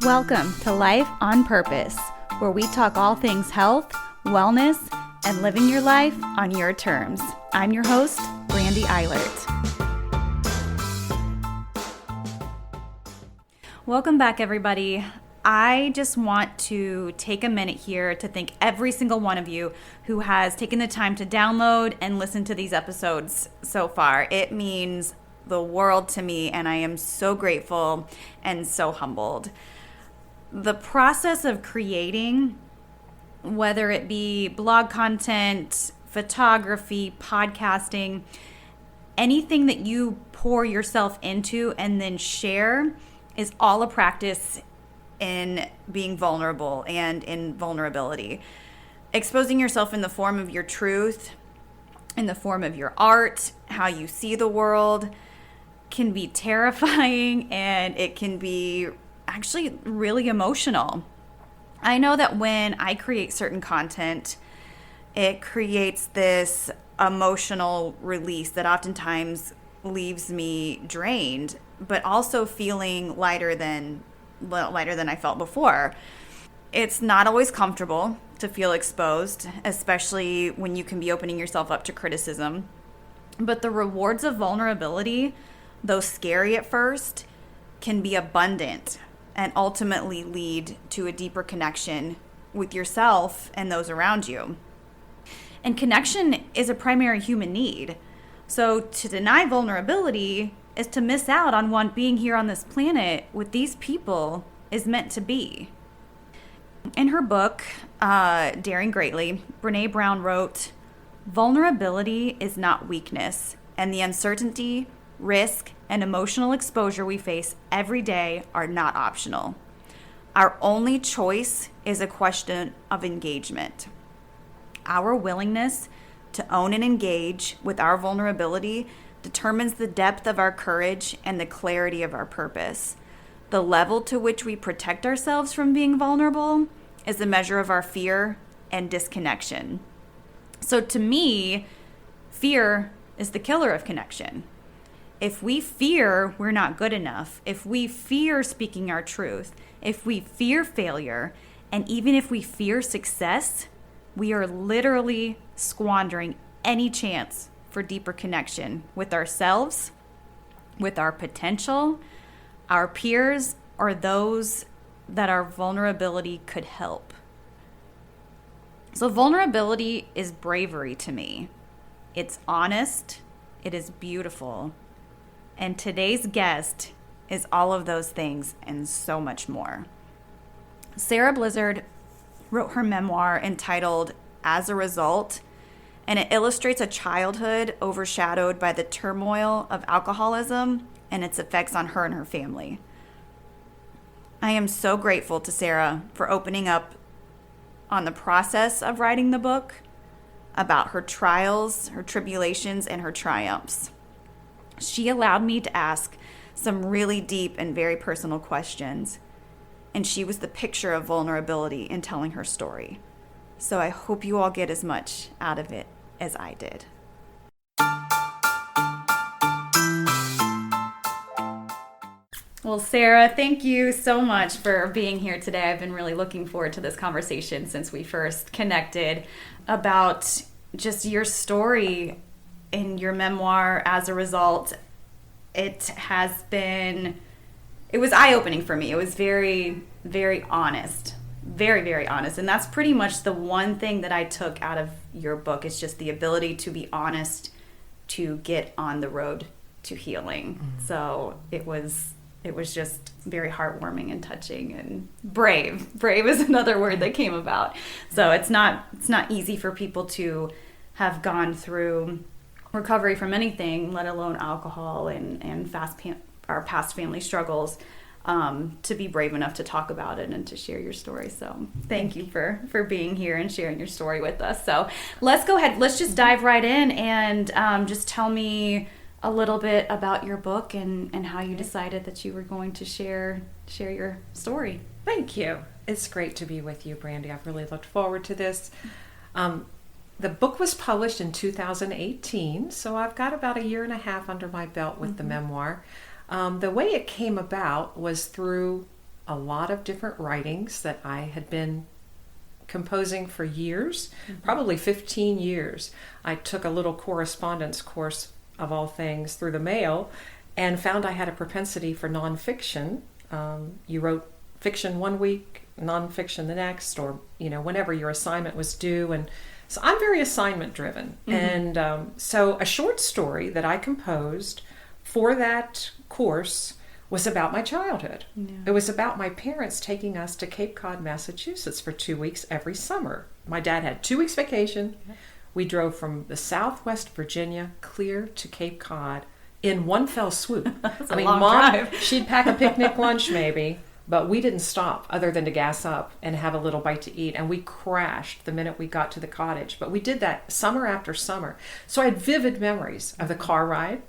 Welcome to Life on Purpose, where we talk all things health, wellness, and living your life on your terms. I'm your host, Brandy Eilert. Welcome back, everybody. I just want to take a minute here to thank every single one of you who has taken the time to download and listen to these episodes so far. It means the world to me, and I am so grateful and so humbled. The process of creating, whether it be blog content, photography, podcasting, anything that you pour yourself into and then share is all a practice in being vulnerable and in vulnerability. Exposing yourself in the form of your truth, in the form of your art, how you see the world, can be terrifying, and it can be actually really emotional. I know that when I create certain content, it creates this emotional release that oftentimes leaves me drained, but also feeling lighter than I felt before. It's not always comfortable to feel exposed, especially when you can be opening yourself up to criticism. But the rewards of vulnerability, though scary at first, can be abundant and ultimately lead to a deeper connection with yourself and those around you. And connection is a primary human need. So to deny vulnerability is to miss out on what being here on this planet with these people is meant to be. In her book, Daring Greatly, Brene Brown wrote, "Vulnerability is not weakness, and the uncertainty, risk, and emotional exposure we face every day are not optional. Our only choice is a question of engagement. Our willingness to own and engage with our vulnerability determines the depth of our courage and the clarity of our purpose. The level to which we protect ourselves from being vulnerable is a measure of our fear and disconnection." So to me, fear is the killer of connection. If we fear we're not good enough, if we fear speaking our truth, if we fear failure, and even if we fear success, we are literally squandering any chance for deeper connection with ourselves, with our potential, our peers, or those that our vulnerability could help. So vulnerability is bravery to me. It's honest, it is beautiful. And today's guest is all of those things and so much more. Sarah Blizzard wrote her memoir entitled As a Result, and it illustrates a childhood overshadowed by the turmoil of alcoholism and its effects on her and her family. I am so grateful to Sarah for opening up on the process of writing the book, about her trials, her tribulations, and her triumphs. She allowed me to ask some really deep and very personal questions, and she was the picture of vulnerability in telling her story. So I hope you all get as much out of it as I did. Well, Sarah, thank you so much for being here today. I've been really looking forward to this conversation since we first connected about just your story in your memoir. As a result, it was eye-opening for me. It was very, very honest. Very, very honest. And that's pretty much the one thing that I took out of your book. It's just the ability to be honest, to get on the road to healing. Mm-hmm. So it was just very heartwarming and touching and brave. Brave is another word that came about. So it's not easy for people to have gone through recovery from anything, let alone alcohol and our past family struggles, to be brave enough to talk about it and to share your story. So thank you for being here and sharing your story with us. So let's go ahead. Let's just dive right in and just tell me a little bit about your book and how you decided that you were going to share your story. Thank you. It's great to be with you, Brandy. I've really looked forward to this. The book was published in 2018, so I've got about a year and a half under my belt with the memoir. The way it came about was through a lot of different writings that I had been composing for years, probably 15 years. I took a little correspondence course, of all things, through the mail, and found I had a propensity for nonfiction. You wrote fiction one week, nonfiction the next, or whenever your assignment was due. And so I'm very assignment driven. And so a short story that I composed for that course was about my childhood. Yeah. It was about my parents taking us to Cape Cod, Massachusetts for 2 weeks every summer. My dad had 2 weeks vacation. Yeah. We drove from the Southwest Virginia clear to Cape Cod in one fell swoop. That's a long drive. She'd pack a picnic lunch maybe, but we didn't stop other than to gas up and have a little bite to eat. And we crashed the minute we got to the cottage. But we did that summer after summer. So I had vivid memories of the car ride,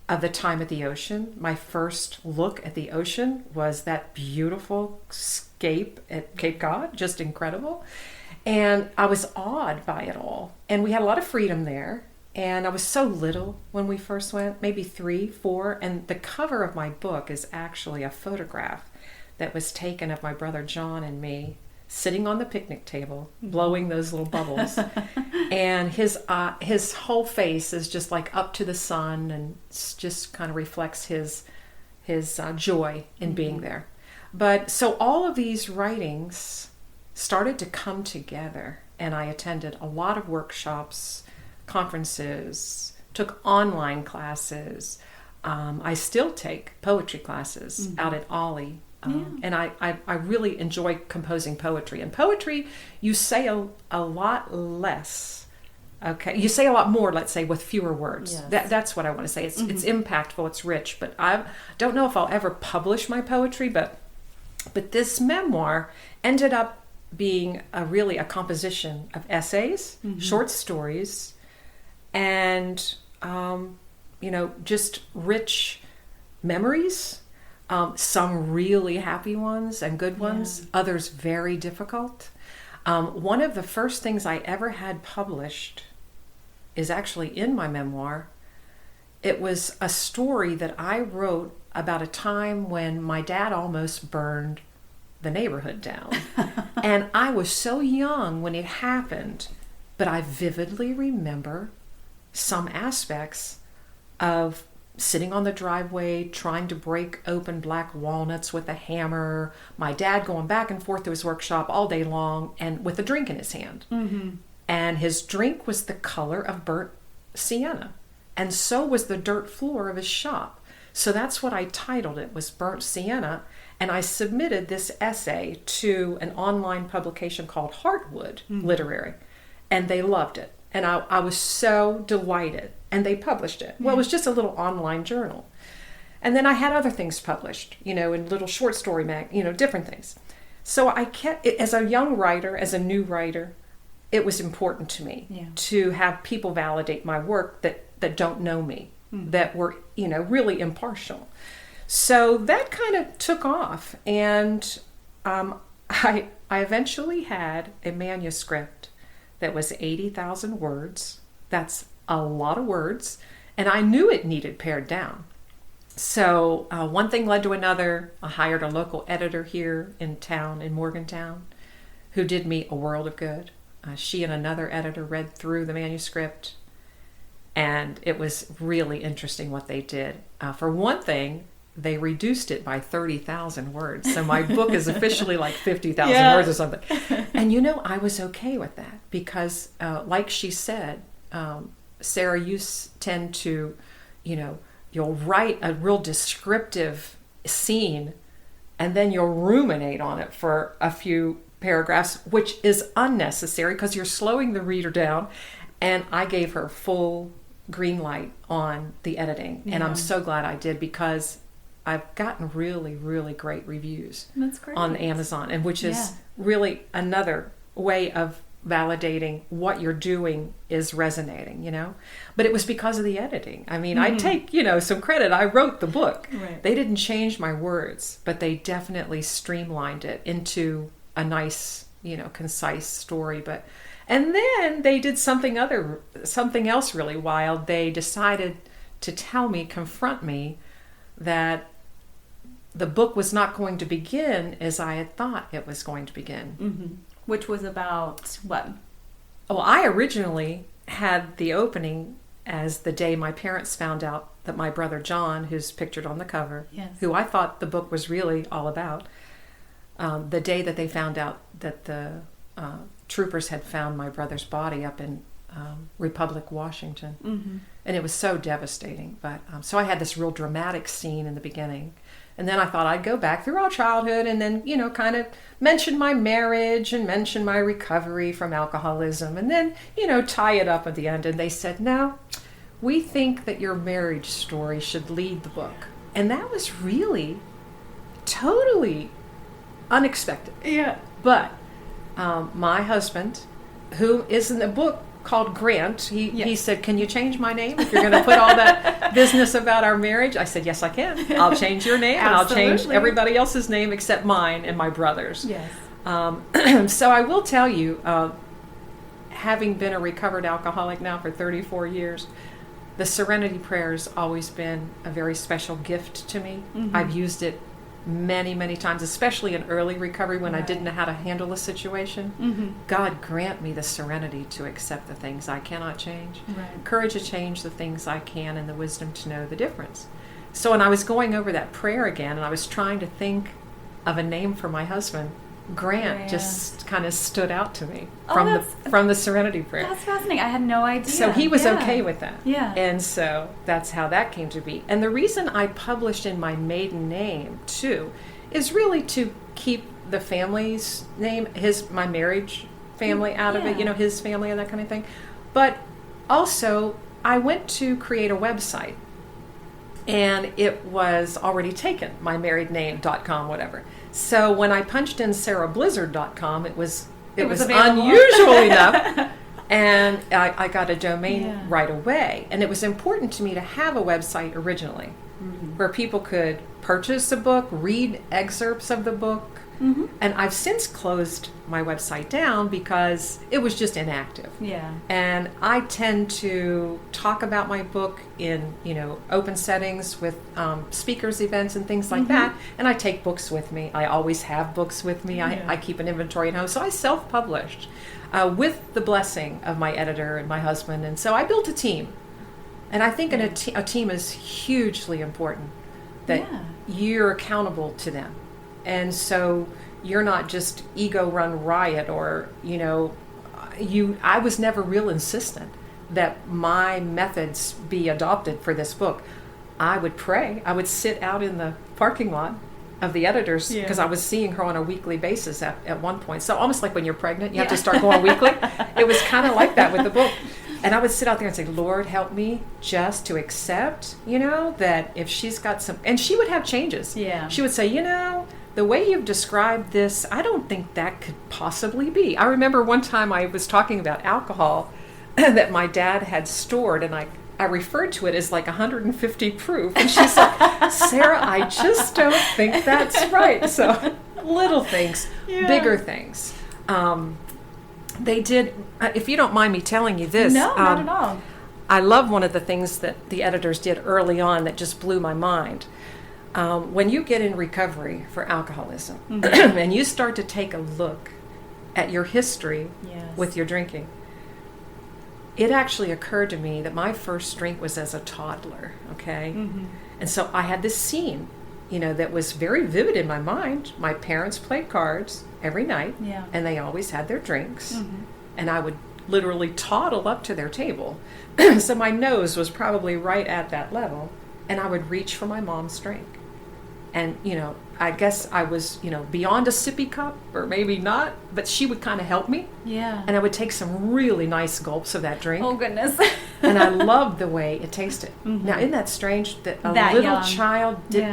of the time at the ocean. My first look at the ocean was that beautiful scape at Cape Cod, just incredible. And I was awed by it all. And we had a lot of freedom there. And I was so little when we first went, maybe 3, 4. And the cover of my book is actually a photograph that was taken of my brother John and me sitting on the picnic table, blowing those little bubbles. And his whole face is just like up to the sun, and just kind of reflects his joy in being there. But so all of these writings started to come together, and I attended a lot of workshops, conferences, took online classes. I still take poetry classes out at Ollie. And I really enjoy composing poetry. And poetry, you say a lot less. Okay, you say a lot more, let's say, with fewer words. Yes. That's what I want to say. It's impactful, it's rich. But I don't know if I'll ever publish my poetry, but this memoir ended up being really a composition of essays, short stories, and just rich memories. Some really happy ones and good ones, others very difficult. One of the first things I ever had published is actually in my memoir. It was a story that I wrote about a time when my dad almost burned the neighborhood down. And I was so young when it happened, but I vividly remember some aspects of sitting on the driveway, trying to break open black walnuts with a hammer, my dad going back and forth to his workshop all day long, and with a drink in his hand. And his drink was the color of burnt sienna, and so was the dirt floor of his shop. So that's what I titled it, was Burnt Sienna. And I submitted this essay to an online publication called Heartwood Literary, and they loved it. And I was so delighted. And they published it. Well, it was just a little online journal. And then I had other things published, in little short story different things. So I kept, as a young writer, as a new writer, it was important to me to have people validate my work that don't know me, that were, really impartial. So that kind of took off. And I eventually had a manuscript that was 80,000 words. That's a lot of words, and I knew it needed pared down. So one thing led to another. I hired a local editor here in town, in Morgantown, who did me a world of good. She and another editor read through the manuscript, and it was really interesting what they did. For one thing, they reduced it by 30,000 words. So my book is officially like 50,000 words or something. And I was okay with that because, like she said, Sarah, you tend to, you'll write a real descriptive scene and then you'll ruminate on it for a few paragraphs, which is unnecessary because you're slowing the reader down. And I gave her full green light on the editing. And I'm so glad I did because I've gotten really, really great reviews on Amazon, and which is really another way of validating what you're doing is resonating, But it was because of the editing. I mean, I take, some credit. I wrote the book. Right. They didn't change my words, but they definitely streamlined it into a nice, concise story. And then they did something else really wild. They decided to confront me that the book was not going to begin as I had thought it was going to begin. Mm-hmm. Which was about what? Well, I originally had the opening as the day my parents found out that my brother John, who's pictured on the cover, Yes. who I thought the book was really all about, the day that they found out that the troopers had found my brother's body up in Republic, Washington. Mm-hmm. And it was so devastating. But so I had this real dramatic scene in the beginning. And then I thought I'd go back through all childhood and then, kind of mention my marriage and mention my recovery from alcoholism and then, tie it up at the end. And they said, no, we think that your marriage story should lead the book. And that was really totally unexpected. Yeah. But my husband, who is in the book called Grant, he said, can you change my name if you're going to put all that business about our marriage? I said, yes, I can. I'll change your name and I'll change everybody else's name except mine and my brother's. Yes. So I will tell you, having been a recovered alcoholic now for 34 years, the Serenity Prayer has always been a very special gift to me. Mm-hmm. I've used it many, many times, especially in early recovery when I didn't know how to handle a situation. Mm-hmm. God grant me the serenity to accept the things I cannot change, Right. courage to change the things I can, and the wisdom to know the difference. So when I was going over that prayer again, and I was trying to think of a name for my husband, Grant just kind of stood out to me from the Serenity Prayer. That's fascinating. I had no idea. So he was okay with that. Yeah. And so that's how that came to be. And the reason I published in my maiden name, too, is really to keep the family's name, my marriage family out of it, his family and that kind of thing. But also, I went to create a website, and it was already taken, mymarriedname.com, whatever. So when I punched in sarahblizzard.com, it was unusual enough, and I got a domain right away. And it was important to me to have a website originally, where people could purchase a book, read excerpts of the book. Mm-hmm. And I've since closed my website down because it was just inactive. Yeah. And I tend to talk about my book in, open settings with speakers events and things like that. And I take books with me. I always have books with me. I keep an inventory at home. So I self-published with the blessing of my editor and my husband. And so I built a team. And I think a team is hugely important, that you're accountable to them. And so you're not just ego run riot or, I was never real insistent that my methods be adopted for this book. I would pray. I would sit out in the parking lot of the editors because I was seeing her on a weekly basis at one point. So almost like when you're pregnant, you have to start going weekly. It was kind of like that with the book. And I would sit out there and say, Lord, help me just to accept, that if she's got some, and she would have changes. Yeah. She would say, the way you've described this, I don't think that could possibly be. I remember one time I was talking about alcohol that my dad had stored, and I referred to it as like 150 proof. And she's like, Sarah, I just don't think that's right. So little things, bigger things. They did, if you don't mind me telling you this. No, not at all. I love one of the things that the editors did early on that just blew my mind. When you get in recovery for alcoholism and you start to take a look at your history with your drinking, it actually occurred to me that my first drink was as a toddler, okay? Mm-hmm. And so I had this scene, that was very vivid in my mind. My parents played cards every night, and they always had their drinks, and I would literally toddle up to their table. So my nose was probably right at that level, and I would reach for my mom's drink. And, I guess I was, beyond a sippy cup, or maybe not, but she would kind of help me. Yeah. And I would take some really nice gulps of that drink. Oh, goodness. And I loved the way it tasted. Mm-hmm. Now, isn't that strange that a little young child did,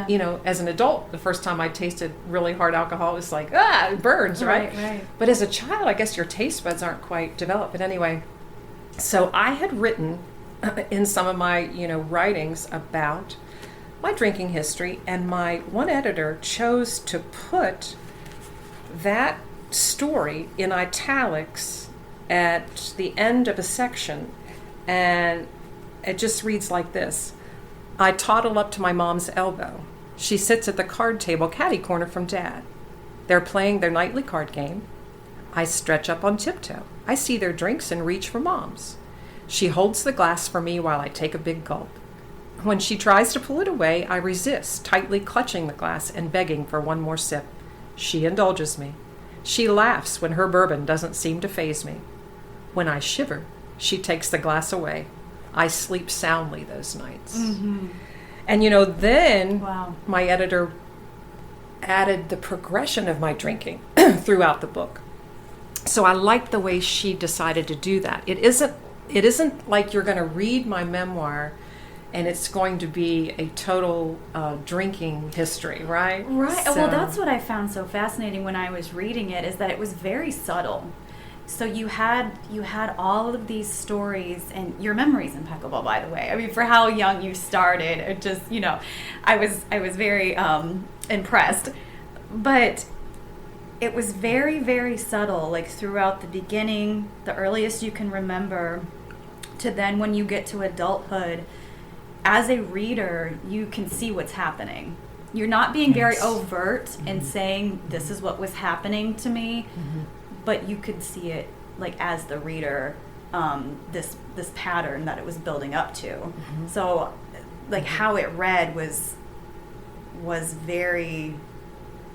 as an adult, the first time I tasted really hard alcohol, it was like, it burns, right? Right. But as a child, I guess your taste buds aren't quite developed. But anyway, so I had written in some of my, writings about my drinking history, and my one editor chose to put that story in italics at the end of a section, and it just reads like this. I toddle up to my mom's elbow. She sits at the card table catty corner from Dad. They're playing their nightly card game. I stretch up on tiptoe. I see their drinks and reach for Mom's. She holds the glass for me while I take a big gulp. When she tries to pull it away, I resist, tightly clutching the glass and begging for one more sip. She indulges me. She laughs when her bourbon doesn't seem to faze me. When I shiver, she takes the glass away. I sleep soundly those nights. Mm-hmm. And then Wow. my editor added the progression of my drinking throughout the book. So I like the way she decided to do that. It isn't like you're going to read my memoir and it's going to be a total drinking history, right? Right. So, Well, that's what I found so fascinating when I was reading it, is that it was very subtle. So you had all of these stories, and your memory's impeccable, by the way. I mean, for how young you started, it just, I was very impressed. But it was very, very subtle, like throughout the beginning, the earliest you can remember, to then when you get to adulthood. As a reader, you can see what's happening. You're not being very overt in saying this is what was happening to me, but you could see it, like, as the reader, this pattern that it was building up to. So, like, how it read was very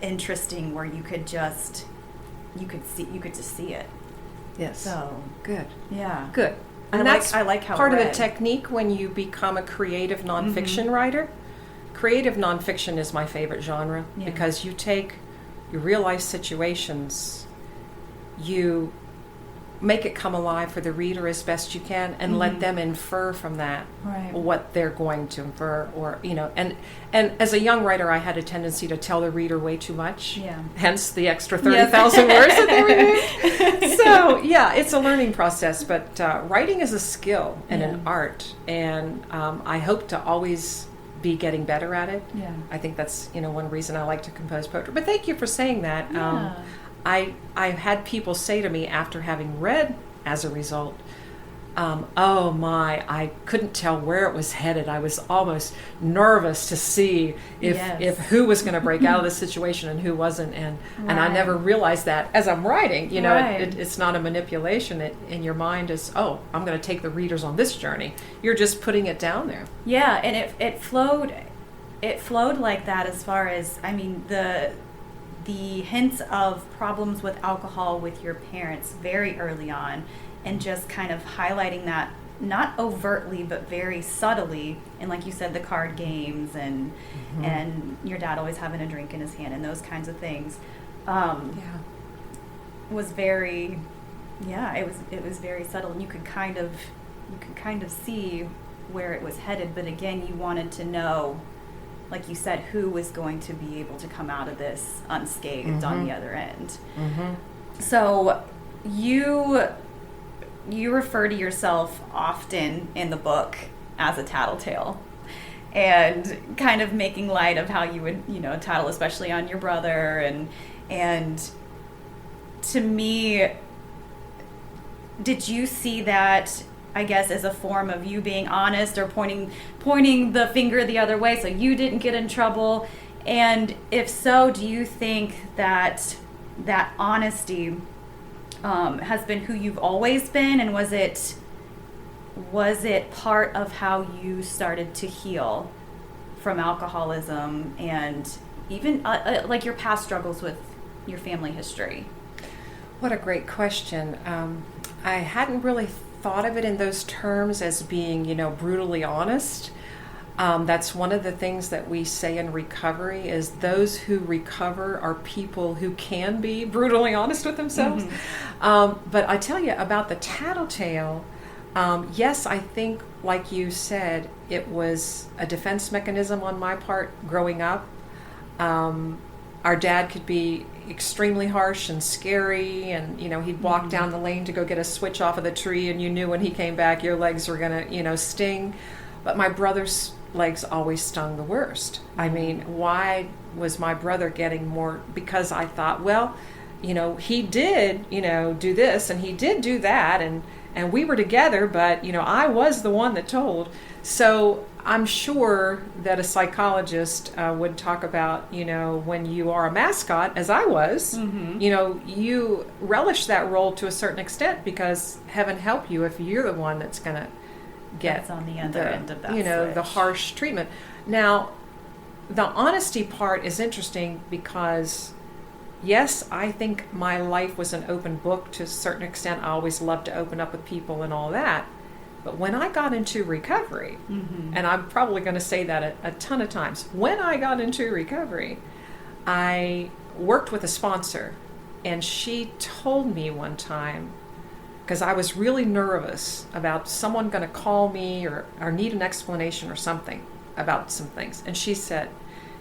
interesting, where you could just see it. Yes. So good. yeah, Good. I And that's like how part it of the read. technique when you become a creative nonfiction writer. Creative nonfiction is my favorite genre because you take your real life situations, you make it come alive for the reader as best you can, and let them infer from that Right. what they're going to infer, or and as a young writer, I had a tendency to tell the reader way too much. Yeah. Hence the extra 30,000 words that they removed. So yeah, it's a learning process, but writing is a skill and an art, and I hope to always be getting better at it. Yeah. I think that's one reason I like to compose poetry. But thank you for saying that. Yeah. I've had people say to me after having read as a result, oh my, I couldn't tell where it was headed. I was almost nervous to see if who was going to break out of the situation and who wasn't. And I never realized that as I'm writing. It's not a manipulation. In your mind is, oh, I'm going to take the readers on this journey. You're just putting it down there. Yeah, and it flowed like that, as far as, I mean, the hints of problems with alcohol with your parents very early on, and just kind of highlighting that, not overtly but very subtly, and like you said, the card games and your dad always having a drink in his hand and those kinds of things was very it was very subtle, and you could kind of see where it was headed, but again, you wanted to know, like you said, who was going to be able to come out of this unscathed on the other end. So you refer to yourself often in the book as a tattletale, and kind of making light of how you would, tattle, especially on your brother, and to me, did you see that, I guess, as a form of you being honest, or pointing the finger the other way so you didn't get in trouble? And if so, do you think that honesty has been who you've always been, and was it part of how you started to heal from alcoholism, and even like your past struggles with your family history? What a great question. I hadn't really thought of it in those terms as being, brutally honest. That's one of the things that we say in recovery, is those who recover are people who can be brutally honest with themselves. But I tell you about the tattletale. Yes, I think, like you said, it was a defense mechanism on my part growing up. Our dad could be extremely harsh and scary, and he'd walk down the lane to go get a switch off of the tree, and you knew when he came back your legs were gonna sting. But my brother's legs always stung the worst. I mean, why was my brother getting more? Because I thought, well, he did do this, and he did do that, and we were together, but I was the one that told. So I'm sure that a psychologist would talk about, when you are a mascot, as I was, you relish that role to a certain extent because heaven help you if you're the one that's going to get That's on the other end of that the harsh treatment. Now, the honesty part is interesting because, yes, I think my life was an open book to a certain extent. I always loved to open up with people and all that. But when I got into recovery, and I'm probably going to say that a ton of times, when I got into recovery, I worked with a sponsor, and she told me one time, because I was really nervous about someone going to call me or need an explanation or something about some things. And she said,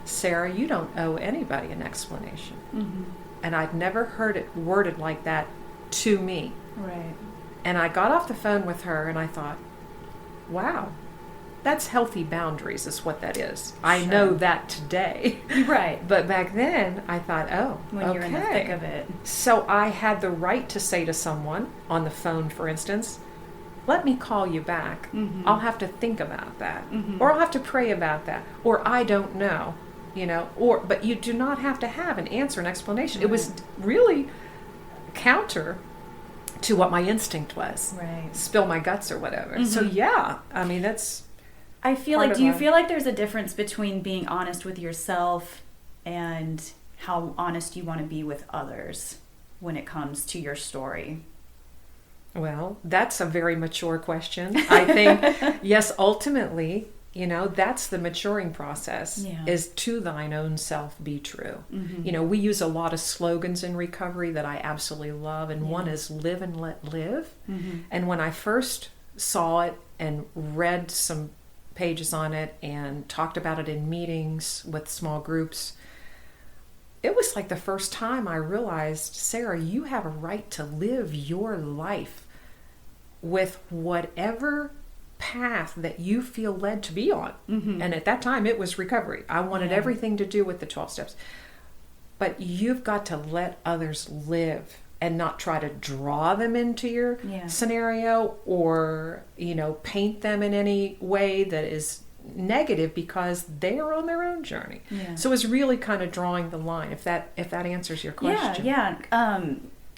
Sarah, you don't owe anybody an explanation. And I'd never heard it worded like that to me. Right. And I got off the phone with her and I thought, wow, that's healthy boundaries is what that is. I know that today. Right. But back then I thought, when you're in the thick of it. So I had the right to say to someone on the phone, for instance, let me call you back. I'll have to think about that. Or I'll have to pray about that. Or I don't know, but you do not have to have an answer, an explanation. It was really counter to what my instinct was. Right. Spill my guts or whatever. So yeah, I mean, that's... I feel like, do you feel like there's a difference between being honest with yourself and how honest you want to be with others when it comes to your story? Well, that's a very mature question. I think, yes, ultimately, that's the maturing process, is to thine own self be true. We use a lot of slogans in recovery that I absolutely love, and one is live and let live. And when I first saw it and read some pages on it and talked about it in meetings with small groups, it was like the first time I realized, Sarah, you have a right to live your life with whatever path that you feel led to be on. And at that time it was recovery. I wanted everything to do with the 12 steps. But you've got to let others live and not try to draw them into your scenario or, paint them in any way that is negative because they are on their own journey. So it's really kind of drawing the line, if that answers your question.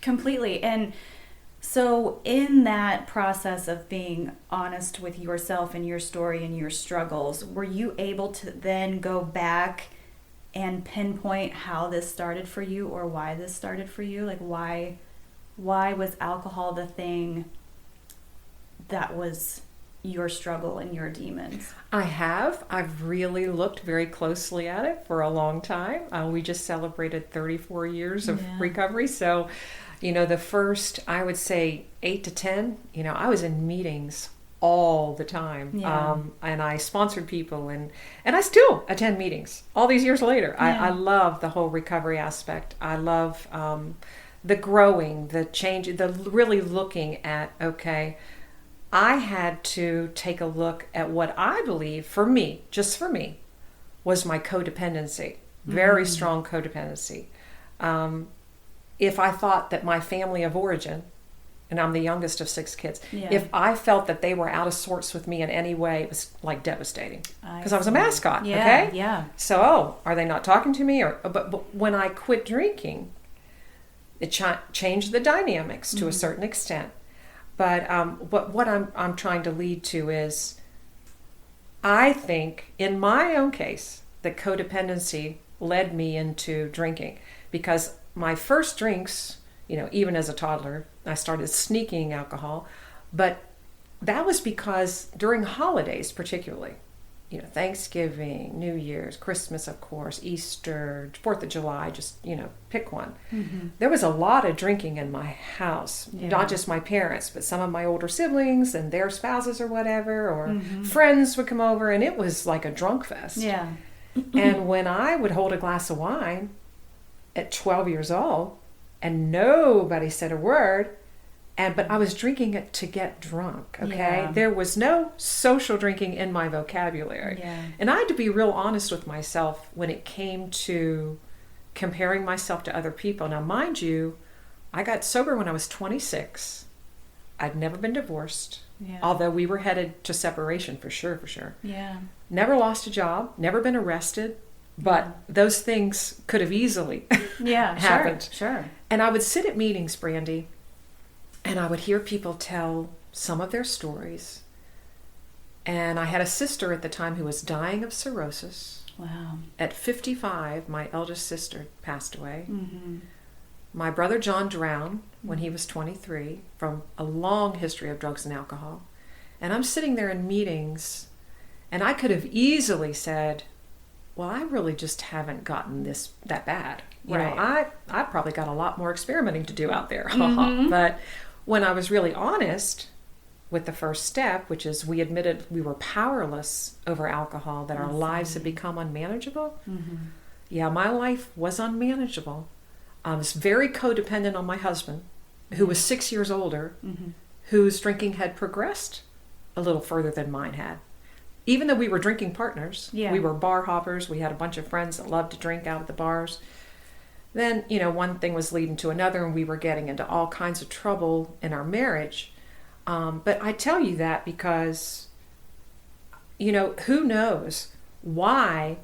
Completely. And so in that process of being honest with yourself and your story and your struggles, were you able to then go back and pinpoint how this started for you or why this started for you? Like why was alcohol the thing that was your struggle and your demons? I've really looked very closely at it for a long time. We just celebrated 34 years of recovery. So, the first, I would say 8 to 10, I was in meetings all the time. And I sponsored people and I still attend meetings all these years later. I love the whole recovery aspect. I love the growing, the change, the really looking at, okay, I had to take a look at what I believe, for me, just for me, was my codependency. Very strong codependency. If I thought that my family of origin, and I'm the youngest of 6 kids, if I felt that they were out of sorts with me in any way, it was like devastating. Because I was a mascot, okay? Yeah. So, are they not talking to me? But when I quit drinking, it changed the dynamics to a certain extent. But what I'm trying to lead to is, I think, in my own case, that codependency led me into drinking. Because my first drinks, even as a toddler, I started sneaking alcohol. But that was because during holidays particularly, Thanksgiving, New Year's, Christmas, of course, Easter, 4th of July, just, pick one. There was a lot of drinking in my house, not just my parents, but some of my older siblings and their spouses or whatever, or friends would come over, and it was like a drunk fest. And when I would hold a glass of wine at 12 years old and nobody said a word, but I was drinking it to get drunk, okay? There was no social drinking in my vocabulary. And I had to be real honest with myself when it came to comparing myself to other people. Now, mind you, I got sober when I was 26. I'd never been divorced, although we were headed to separation for sure. never lost a job, never been arrested, but those things could have easily happened. Sure. And I would sit at meetings, Brandy, and I would hear people tell some of their stories. And I had a sister at the time who was dying of cirrhosis. Wow. At 55, my eldest sister passed away. Mm-hmm. My brother John drowned when he was 23 from a long history of drugs and alcohol. And I'm sitting there in meetings, and I could have easily said, well, I really just haven't gotten this that bad. You know, I probably got a lot more experimenting to do out there. Mm-hmm. But when I was really honest with the first step, which is we admitted we were powerless over alcohol, that our lives had become unmanageable. Mm-hmm. Yeah, my life was unmanageable. I was very codependent on my husband, who was 6 years older, whose drinking had progressed a little further than mine had. Even though we were drinking partners, we were bar hoppers, we had a bunch of friends that loved to drink out at the bars. Then, you know, one thing was leading to another, and we were getting into all kinds of trouble in our marriage. But I tell you that because, you know, who knows why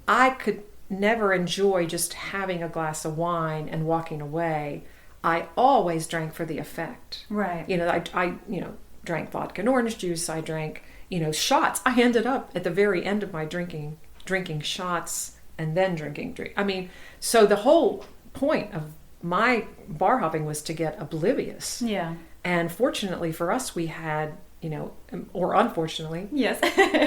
I could never enjoy just having a glass of wine and walking away. I always drank for the effect. Right. You know, I drank vodka and orange juice. I drank, shots. I ended up at the very end of my drinking shots and then drinking. I mean, so the whole point of my bar hopping was to get oblivious. Yeah. And fortunately for us, we had, or unfortunately, yes,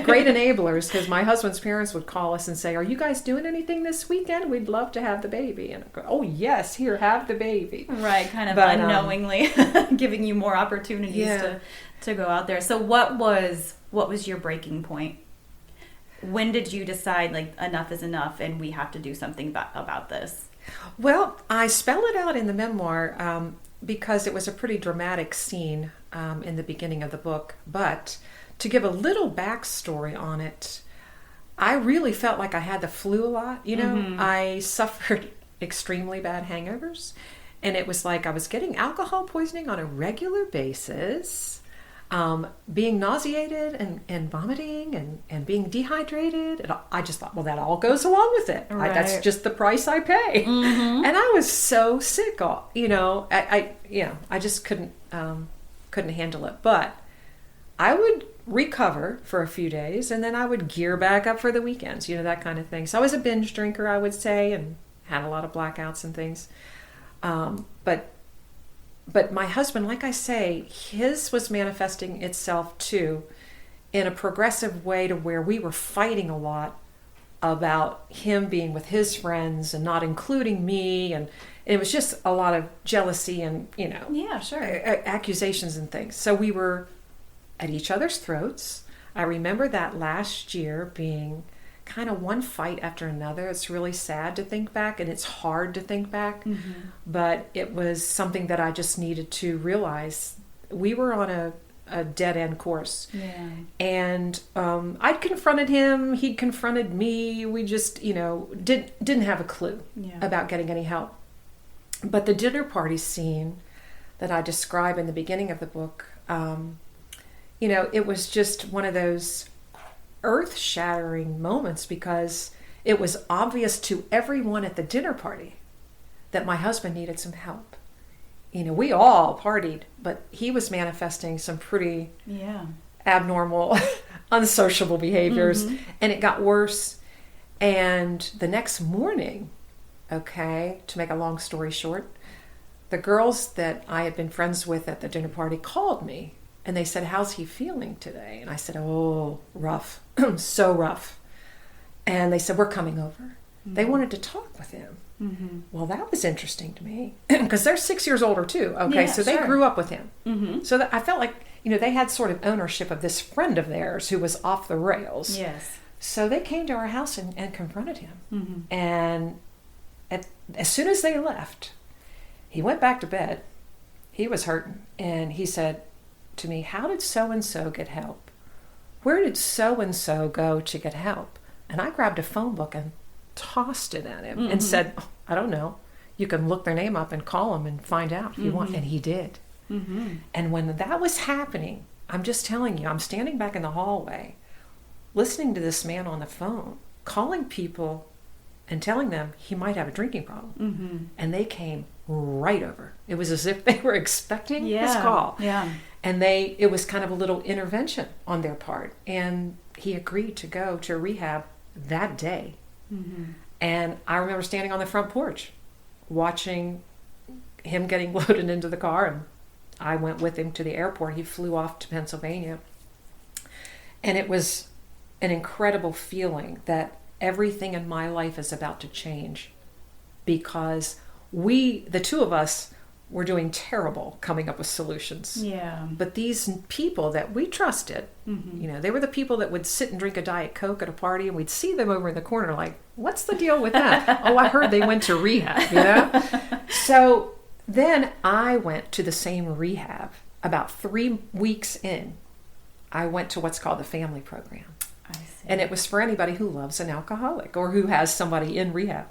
great enablers, because my husband's parents would call us and say, "Are you guys doing anything this weekend? We'd love to have the baby." And I go, "Oh yes, here, have the baby." Right, kind of unknowingly giving you more opportunities to go out there. So what was your breaking point? When did you decide, like, enough is enough and we have to do something about this? Well, I spell it out in the memoir because it was a pretty dramatic scene in the beginning of the book. But to give a little backstory on it, I really felt like I had the flu a lot. I suffered extremely bad hangovers, and it was like I was getting alcohol poisoning on a regular basis, being nauseated and vomiting and being dehydrated. And I just thought, well, that all goes along with it. Right. That's just the price I pay. Mm-hmm. And I was so sick. I just couldn't handle it. But I would recover for a few days, and then I would gear back up for the weekends, that kind of thing. So I was a binge drinker, I would say, and had a lot of blackouts and things. But my husband, like I say, his was manifesting itself too in a progressive way, to where we were fighting a lot about him being with his friends and not including me. And it was just a lot of jealousy and, accusations and things. So we were at each other's throats. I remember that last year being kind of one fight after another. It's really sad to think back, and it's hard to think back, but it was something that I just needed to realize. We were on a dead-end course. Yeah. And I'd confronted him, he'd confronted me. We just, didn't have a clue about getting any help. But the dinner party scene that I describe in the beginning of the book, it was just one of those earth-shattering moments, because it was obvious to everyone at the dinner party that my husband needed some help. We all partied, but he was manifesting some pretty abnormal, unsociable behaviors, and it got worse. And the next morning, to make a long story short, the girls that I had been friends with at the dinner party called me, and they said, "How's he feeling today?" And I said, "Oh, rough, so rough." And they said, "We're coming over." They wanted to talk with him. Well, that was interesting to me, because they're 6 years older too. So they grew up with him. So that I felt like, they had sort of ownership of this friend of theirs who was off the rails. Yes. So they came to our house and confronted him. And as soon as they left, he went back to bed. He was hurting. And he said to me, "How did so-and-so get help? Where did so-and-so go to get help?" And I grabbed a phone book and tossed it at him and said, "I don't know. You can look their name up and call them and find out if you want." And he did. And when that was happening, I'm just telling you, I'm standing back in the hallway listening to this man on the phone, calling people and telling them he might have a drinking problem. Mm-hmm. And they came right over. It was as if they were expecting his call. Yeah. And it was kind of a little intervention on their part. And he agreed to go to rehab that day. Mm-hmm. And I remember standing on the front porch watching him getting loaded into the car, and I went with him to the airport. He flew off to Pennsylvania. And it was an incredible feeling that everything in my life is about to change, because the two of us, were doing terrible coming up with solutions. Yeah. But these people that we trusted, Mm-hmm. they were the people that would sit and drink a Diet Coke at a party, and we'd see them over in the corner like, what's the deal with that? Oh, I heard they went to rehab, So then I went to the same rehab. About 3 weeks in, I went to what's called the family program. I see. And it was for anybody who loves an alcoholic or who has somebody in rehab.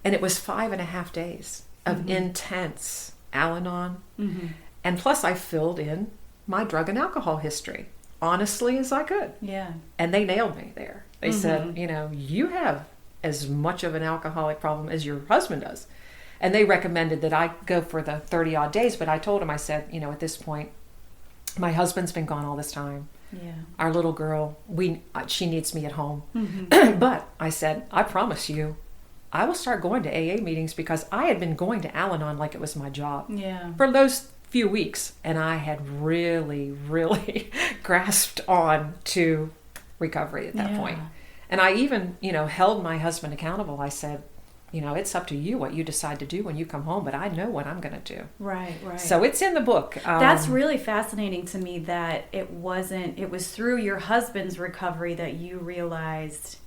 And it was 5.5 days of intense Al-Anon. Mm-hmm. And plus I filled in my drug and alcohol history, honestly as I could. Yeah. And they nailed me there. They said, you have as much of an alcoholic problem as your husband does. And they recommended that I go for the 30 odd days. But I told him, I said, at this point, my husband's been gone all this time. Yeah. Our little girl, she needs me at home. Mm-hmm. But I said, I promise you, I will start going to AA meetings, because I had been going to Al-Anon like it was my job Yeah. for those few weeks. And I had really, really grasped on to recovery at that point. And I even, held my husband accountable. I said, it's up to you what you decide to do when you come home, but I know what I'm going to do. Right. So it's in the book. That's really fascinating to me, that it was through your husband's recovery that you realized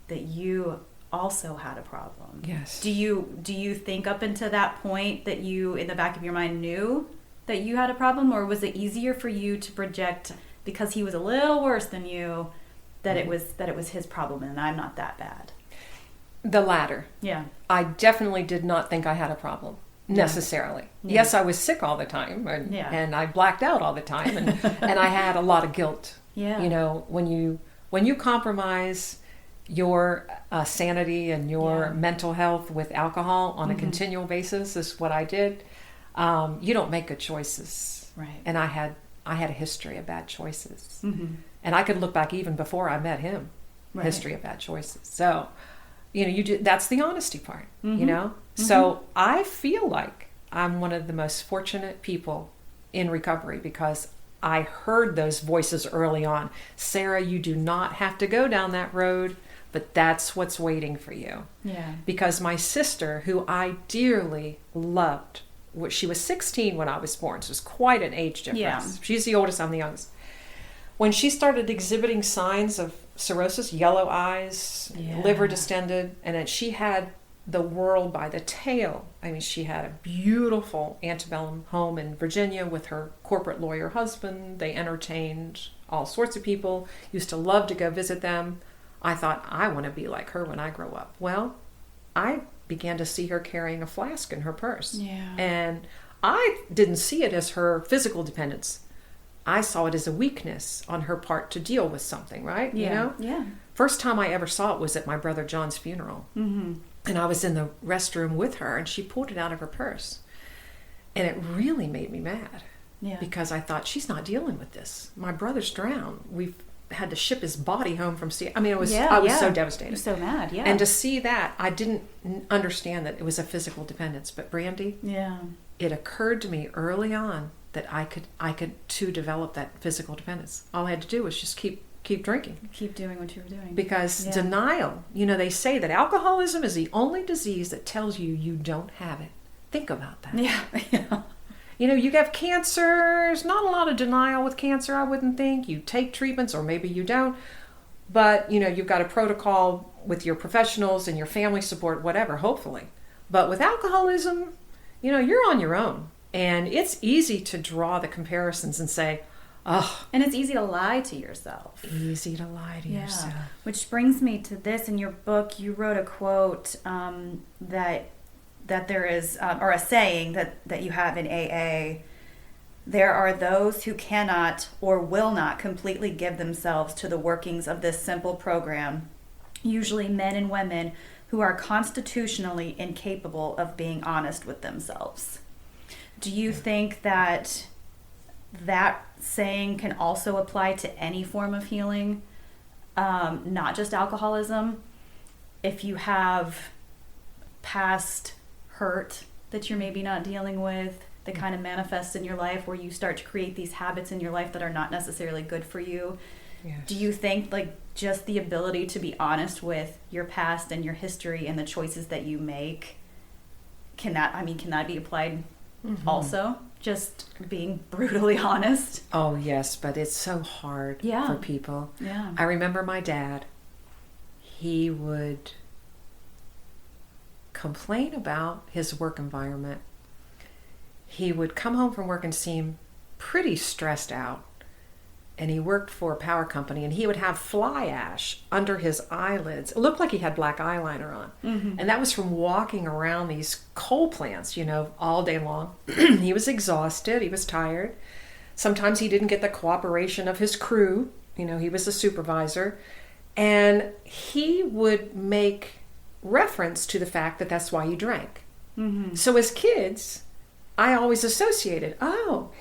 that you also had a problem. Yes. Do you think up until that point that you, in the back of your mind, knew that you had a problem, or was it easier for you to project, because he was a little worse than you, that it was his problem and I'm not that bad? The latter. Yeah. I definitely did not think I had a problem necessarily. Yeah. Yes, I was sick all the time, and I blacked out all the time, and and I had a lot of guilt. Yeah. When you compromise your sanity and your mental health with alcohol on a continual basis, is what I did. You don't make good choices. Right. And I had a history of bad choices. Mm-hmm. And I could look back even before I met him, history of bad choices. So, that's the honesty part, So I feel like I'm one of the most fortunate people in recovery, because I heard those voices early on. Sarah, you do not have to go down that road, but that's what's waiting for you. Yeah. Because my sister, who I dearly loved, she was 16 when I was born, so it was quite an age difference. Yeah. She's the oldest, I'm the youngest. When she started exhibiting signs of cirrhosis, yellow eyes, liver distended, and then she had the world by the tail. I mean, she had a beautiful antebellum home in Virginia with her corporate lawyer husband. They entertained all sorts of people, used to love to go visit them. I thought, I want to be like her when I grow up. Well, I began to see her carrying a flask in her purse. Yeah. And I didn't see it as her physical dependence. I saw it as a weakness on her part to deal with something, right? Yeah. Yeah. First time I ever saw it was at my brother John's funeral. Mm-hmm. And I was in the restroom with her, and she pulled it out of her purse. And it really made me mad. Yeah. Because I thought, she's not dealing with this. My brother's drowned. We've had to ship his body home from sea. I mean, I was so devastated. You're so mad, yeah. And to see that, I didn't understand that it was a physical dependence. But Brandy, it occurred to me early on that I could too develop that physical dependence. All I had to do was just keep drinking. Keep doing what you were doing. Because denial, they say that alcoholism is the only disease that tells you you don't have it. Think about that. Yeah. You have cancer. There's not a lot of denial with cancer, I wouldn't think. You take treatments, or maybe you don't. But, you've got a protocol with your professionals and your family support, whatever, hopefully. But with alcoholism, you're on your own. And it's easy to draw the comparisons and say, oh. And it's easy to lie to yourself. Easy to lie to yourself. Which brings me to this. In your book, you wrote a quote that there is, or a saying that you have in AA, There are those who cannot or will not completely give themselves to the workings of this simple program, usually men and women who are constitutionally incapable of being honest with themselves. Do you think that that saying can also apply to any form of healing, not just alcoholism? If you have past hurt that you're maybe not dealing with, that kind of manifests in your life, where you start to create these habits in your life that are not necessarily good for you. Yes. Do you think like just the ability to be honest with your past and your history and the choices that you make, can that be applied also? Just being brutally honest? Oh, yes, but it's so hard for people. Yeah. I remember my dad. He would complain about his work environment. He would come home from work and seem pretty stressed out. And he worked for a power company, and he would have fly ash under his eyelids. It looked like he had black eyeliner on. And that was from walking around these coal plants, all day long. He was exhausted. He was tired. Sometimes he didn't get the cooperation of his crew. He was a supervisor. And he would make reference to the fact that that's why he drank. So as kids, I always associated,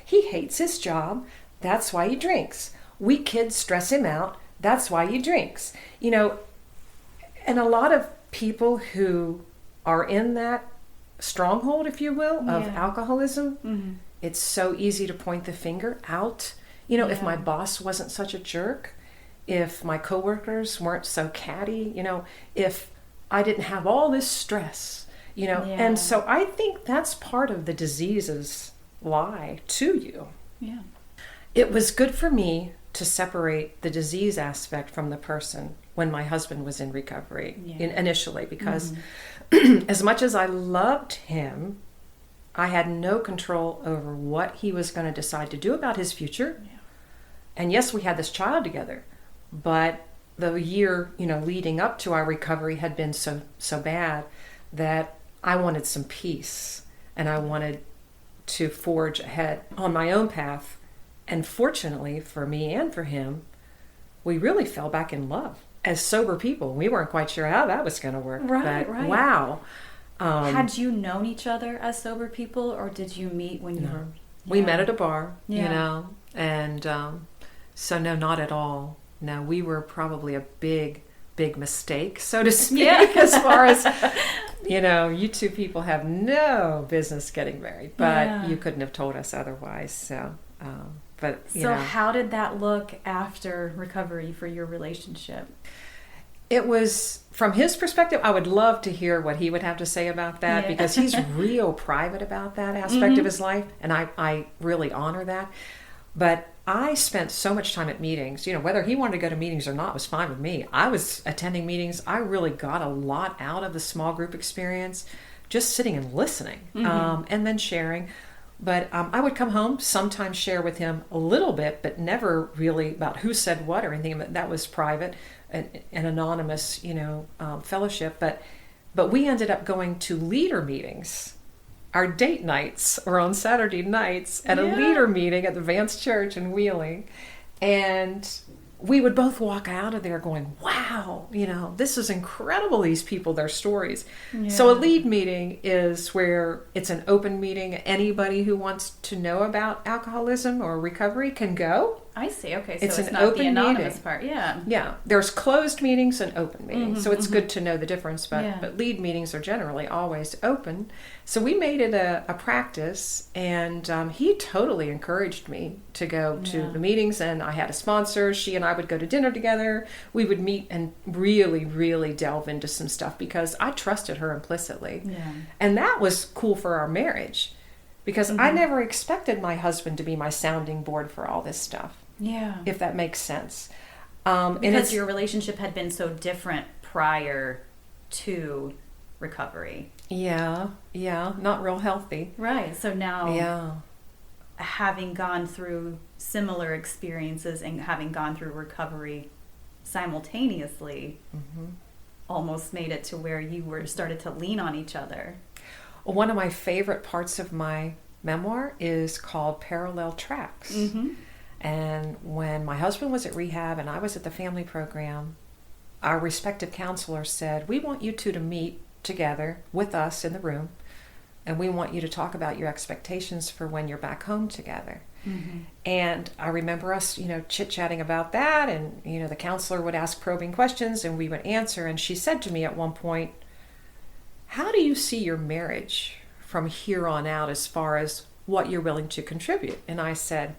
he hates his job. That's why he drinks. We kids stress him out. That's why he drinks. And a lot of people who are in that stronghold, if you will, of alcoholism, it's so easy to point the finger out. If my boss wasn't such a jerk, if my coworkers weren't so catty, if I didn't have all this stress, And so I think that's part of the disease's lie to you. Yeah. It was good for me to separate the disease aspect from the person when my husband was in recovery initially, because as much as I loved him, I had no control over what he was going to decide to do about his future. Yeah. And yes, we had this child together, but the year, leading up to our recovery had been so bad that I wanted some peace, and I wanted to forge ahead on my own path. And fortunately for me and for him, we really fell back in love as sober people. We weren't quite sure how that was going to work. Right. Wow. Had you known each other as sober people, or did you meet when you were... We met at a bar, and so no, not at all. No, we were probably a big mistake, so to speak, as far as, you two people have no business getting married, but you couldn't have told us otherwise, so... So how did that look after recovery for your relationship? It was, from his perspective, I would love to hear what he would have to say about that, because he's real private about that aspect of his life, and I really honor that. But I spent so much time at meetings, whether he wanted to go to meetings or not was fine with me. I was attending meetings. I really got a lot out of the small group experience, just sitting and listening, and then sharing. But I would come home, sometimes share with him a little bit, but never really about who said what or anything. That was private, an anonymous, fellowship. But we ended up going to leader meetings. Our date nights were on Saturday nights at a leader meeting at the Vance Church in Wheeling. And we would both walk out of there going, wow, this is incredible, these people, their stories. Yeah. So a lead meeting is where it's an open meeting. Anybody who wants to know about alcoholism or recovery can go. I see. Okay, so it's an not open the anonymous meeting. part. Yeah. Yeah. There's closed meetings and open meetings. So it's good to know the difference. But lead meetings are generally always open. So we made it a practice, and he totally encouraged me to go to the meetings, and I had a sponsor. She and I would go to dinner together. We would meet and really, really delve into some stuff because I trusted her implicitly. Yeah. And that was cool for our marriage, because I never expected my husband to be my sounding board for all this stuff. Yeah. If that makes sense. Because your relationship had been so different prior to recovery. Yeah. Not real healthy. Right. So now, having gone through similar experiences and having gone through recovery simultaneously, almost made it to where you started to lean on each other. One of my favorite parts of my memoir is called Parallel Tracks. Mm-hmm. And when my husband was at rehab and I was at the family program, our respective counselors said, we want you two to meet together with us in the room, and we want you to talk about your expectations for when you're back home together. Mm-hmm. And I remember us, chit-chatting about that, and, the counselor would ask probing questions and we would answer. And she said to me at one point, how do you see your marriage from here on out as far as what you're willing to contribute? And I said,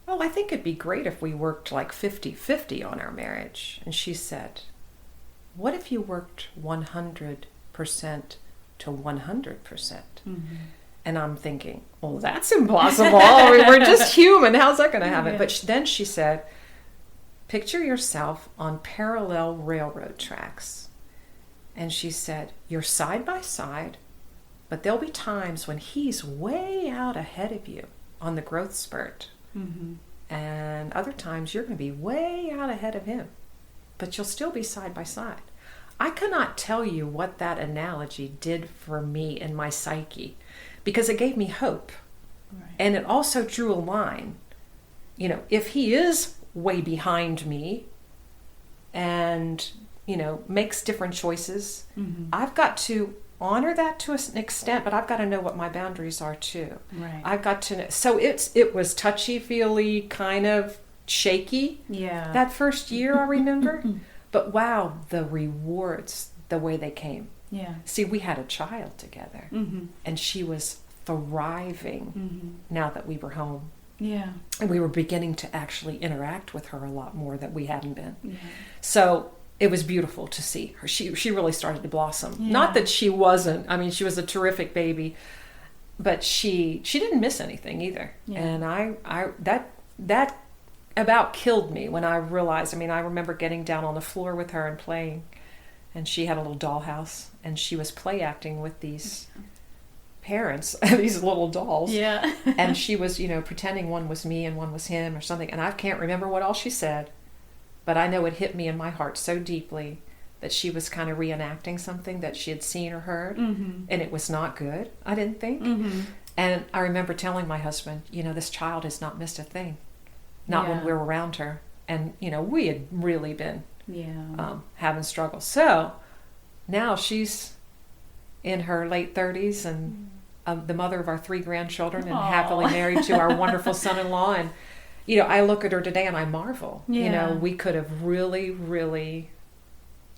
well, I think it'd be great if we worked like 50-50 on our marriage. And she said, what if you worked 100% to 100%? Mm-hmm. And I'm thinking, well, that's impossible. We're just human. How's that going to happen? Yeah. But then she said, picture yourself on parallel railroad tracks. And she said, you're side by side, but there'll be times when he's way out ahead of you on the growth spurt. Mm-hmm. And other times you're going to be way out ahead of him, but you'll still be side by side. I cannot tell you what that analogy did for me in my psyche, because it gave me hope. Right. And it also drew a line. If he is way behind me and, makes different choices, mm-hmm. I've got to honor that to an extent, but I've got to know what my boundaries are too. Right. I've got to know. So it was touchy-feely, kind of shaky. Yeah. That first year, I remember. But wow, the rewards, the way they came. Yeah. See, we had a child together, mm-hmm. and she was thriving mm-hmm. now that we were home. Yeah. And we were beginning to actually interact with her a lot more than we hadn't been. Yeah. So it was beautiful to see her. She really started to blossom. Yeah. Not that she wasn't. I mean, she was a terrific baby, but she didn't miss anything either. Yeah. And I that about killed me when I realized. I remember getting down on the floor with her and playing, and she had a little dollhouse, and she was play acting with these parents, these little dolls. Yeah. And she was, pretending one was me and one was him or something. And I can't remember what all she said, but I know it hit me in my heart so deeply that she was kind of reenacting something that she had seen or heard, mm-hmm. and it was not good, I didn't think. Mm-hmm. And I remember telling my husband, this child has not missed a thing, not when we're around her. And, we had really been having struggles. So now she's in her late 30s and the mother of our 3 grandchildren and happily married to our wonderful son-in-law. And, I look at her today and I marvel. Yeah. We could have really, really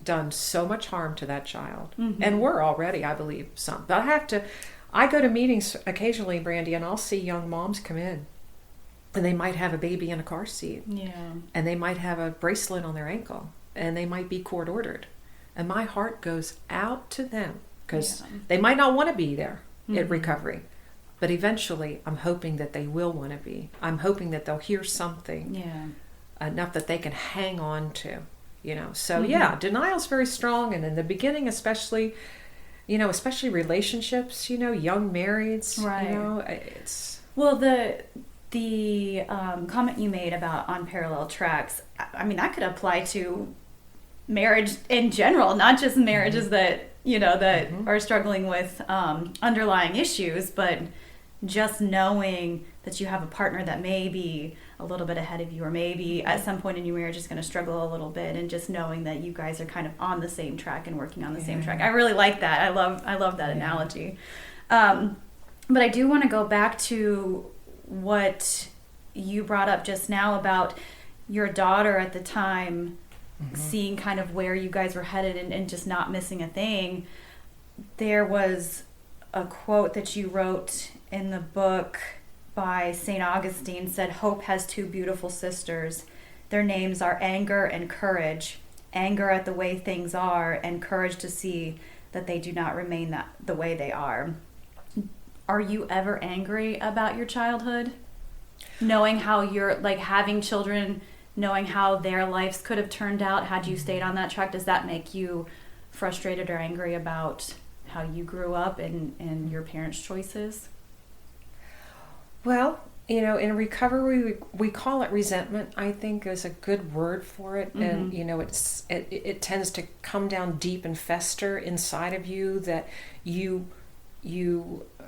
done so much harm to that child. Mm-hmm. And we're already, I believe, some. But I go to meetings occasionally, Brandy, and I'll see young moms come in. And they might have a baby in a car seat. Yeah. And they might have a bracelet on their ankle. And they might be court ordered. And my heart goes out to them because they might not want to be there mm-hmm. at recovery. But eventually, I'm hoping that they will want to be. I'm hoping that they'll hear something enough that they can hang on to, So, mm-hmm. Denial's very strong. And in the beginning, especially relationships, young marrieds, right. It's... Well, the comment you made about on parallel tracks, that could apply to marriage in general, not just marriages mm-hmm. that mm-hmm. are struggling with underlying issues, but just knowing that you have a partner that may be a little bit ahead of you, or maybe at some point in your marriage is going to struggle a little bit, and just knowing that you guys are kind of on the same track and working on the same track. I really like that. I love that analogy. But I do want to go back to what you brought up just now about your daughter at the time mm-hmm. seeing kind of where you guys were headed and just not missing a thing. There was a quote that you wrote in the book by St. Augustine, said, "Hope has 2 beautiful sisters. Their names are anger and courage. Anger at the way things are, and courage to see that they do not remain the way they are." Are you ever angry about your childhood? Knowing how you're, having children, knowing how their lives could have turned out had you stayed on that track, does that make you frustrated or angry about how you grew up and your parents' choices? Well, in recovery, we call it resentment, I think is a good word for it. Mm-hmm. And, it tends to come down deep and fester inside of you, that you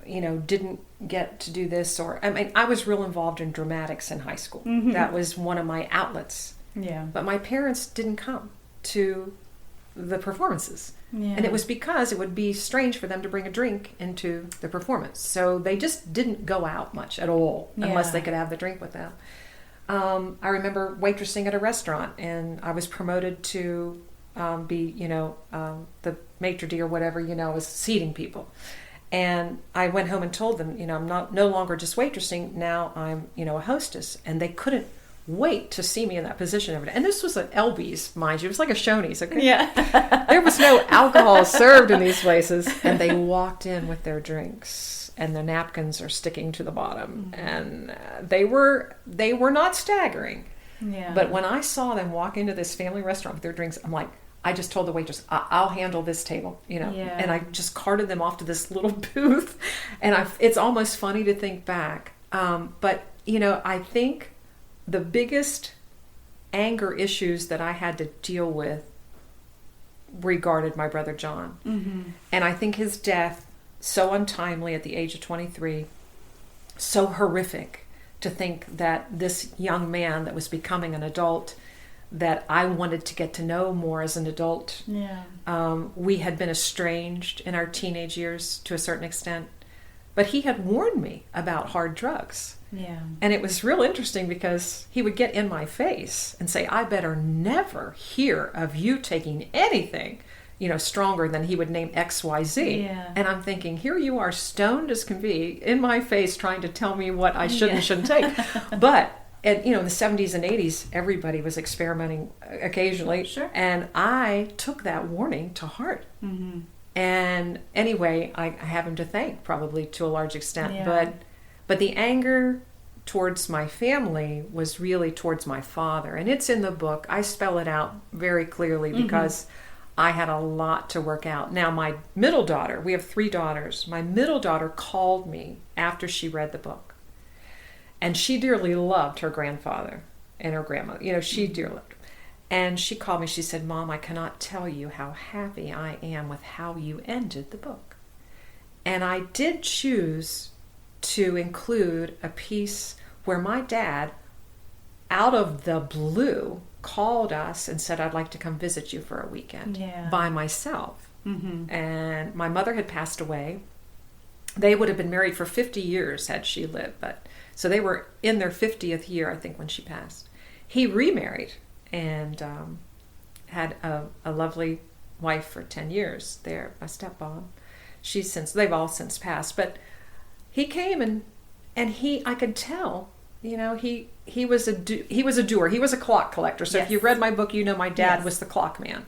didn't get to do this, or I mean, I was real involved in dramatics in high school. That was one of my outlets. Yeah. But my parents didn't come to the performances. Yeah. And it was because it would be strange for them to bring a drink into the performance. So they just didn't go out much at all unless they could have the drink with them. I remember waitressing at a restaurant, and I was promoted to be, the maitre d' or whatever, was seating people. And I went home and told them, I'm no longer just waitressing. Now I'm, a hostess. And they couldn't wait to see me in that position every day. And this was at Elby's, mind you. It was like a Shoney's. Okay? Yeah. There was no alcohol served in these places. And they walked in with their drinks, and the napkins are sticking to the bottom. And they were not staggering. Yeah. But when I saw them walk into this family restaurant with their drinks, I'm like, I just told the waitress, I'll handle this table, and I just carted them off to this little booth. And it's almost funny to think back. But, I think the biggest anger issues that I had to deal with regarded my brother John. Mm-hmm. And I think his death, so untimely at the age of 23, so horrific to think that this young man that was becoming an adult, that I wanted to get to know more as an adult. Yeah. We had been estranged in our teenage years to a certain extent, but he had warned me about hard drugs. Yeah. And it was real interesting because he would get in my face and say, I better never hear of you taking anything, stronger than he would name XYZ. Yeah. And I'm thinking, here you are, stoned as can be, in my face, trying to tell me what I should and shouldn't take. But in the 70s and 80s, everybody was experimenting occasionally. Sure. And I took that warning to heart. Mm-hmm. And anyway, I have him to thank, probably to a large extent. Yeah. But the anger towards my family was really towards my father. And it's in the book. I spell it out very clearly because I had a lot to work out. Now, my middle daughter, we have 3 daughters. My middle daughter called me after she read the book. And she dearly loved her grandfather and her grandmother. She dearly loved her. And she called me. She said, Mom, I cannot tell you how happy I am with how you ended the book. And I did choose to include a piece where my dad, out of the blue, called us and said, I'd like to come visit you for a weekend by myself. Mm-hmm. And my mother had passed away. They would have been married for 50 years had she lived, so they were in their 50th year, I think, when she passed. He remarried and had a lovely wife for 10 years there, my stepmom. They've all since passed, but he came and I could tell, he was a doer. He was a clock collector. So if you read my book, my dad was the clock man.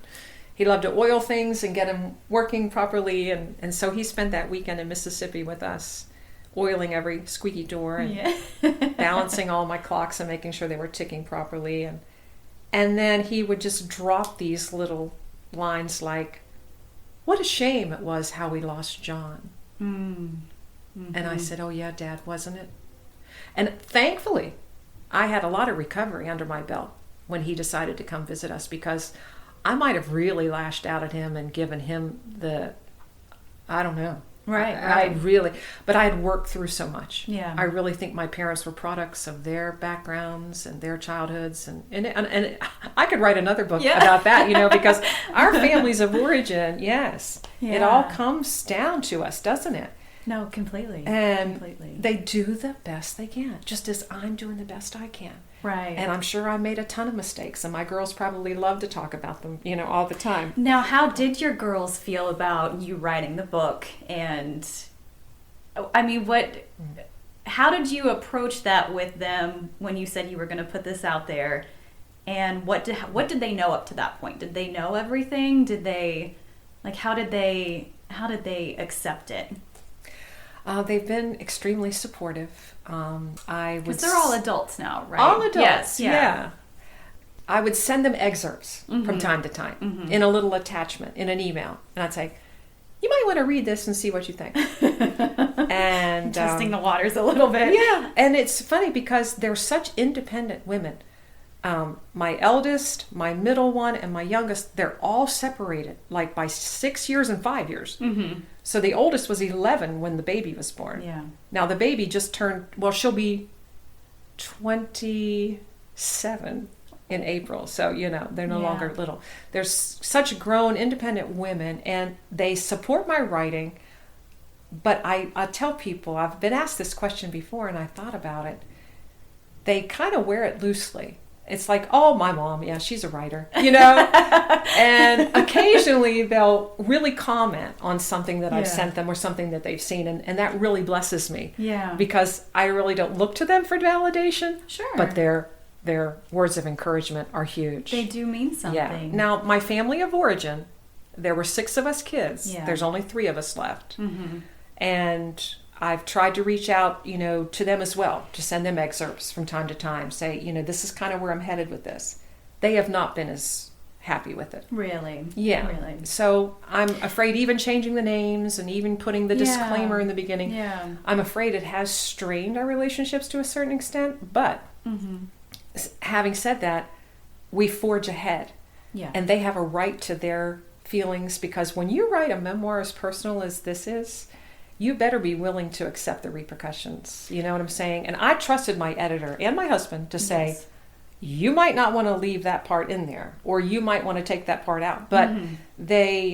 He loved to oil things and get them working properly. And so he spent that weekend in Mississippi with us, oiling every squeaky door and balancing all my clocks and making sure they were ticking properly. And then he would just drop these little lines like, what a shame it was how we lost John. Mm-hmm. And I said, oh yeah, Dad, wasn't it? And thankfully, I had a lot of recovery under my belt when he decided to come visit us, because I might have really lashed out at him and given him I don't know. Right. But I had worked through so much. Yeah. I really think my parents were products of their backgrounds and their childhoods, and I could write another book about that, because our families of origin, it all comes down to us, doesn't it? No, completely. And they do the best they can, just as I'm doing the best I can. Right. And I'm sure I made a ton of mistakes, and my girls probably love to talk about them, all the time. Now, how did your girls feel about you writing the book? And I mean, how did you approach that with them when you said you were going to put this out there? And what did they know up to that point? Did they know everything? Did they, how did they accept it? They've been extremely supportive. Because they're all adults now, right? All adults, yes, yeah. I would send them excerpts from time to time in a little attachment, in an email. And I'd say, you might want to read this and see what you think. And testing the waters a little bit. Yeah, and it's funny because they're such independent women. My eldest, my middle one, and my youngest, they're all separated, by 6 years and 5 years. Mm-hmm. So the oldest was 11 when the baby was born. Yeah. Now the baby just turned, well, she'll be 27 in April. So, they're no longer little. There's such grown, independent women, and they support my writing. But I tell people, I've been asked this question before, and I thought about it. They kind of wear it loosely. It's like, oh, my mom, yeah, she's a writer, And occasionally they'll really comment on something that I've sent them or something that they've seen, and that really blesses me. Yeah. Because I really don't look to them for validation. Sure. But their words of encouragement are huge. They do mean something. Yeah. Now, my family of origin, there were 6 of us kids. Yeah. There's only 3 of us left. Mm-hmm. And I've tried to reach out, to them as well, to send them excerpts from time to time, say, this is kind of where I'm headed with this. They have not been as happy with it. Really? Yeah. Really. So I'm afraid even changing the names and even putting the disclaimer in the beginning, I'm afraid it has strained our relationships to a certain extent. But having said that, we forge ahead. Yeah. And they have a right to their feelings, because when you write a memoir as personal as this is, you better be willing to accept the repercussions. You know what I'm saying? And I trusted my editor and my husband to say, you might not want to leave that part in there, or you might want to take that part out. But they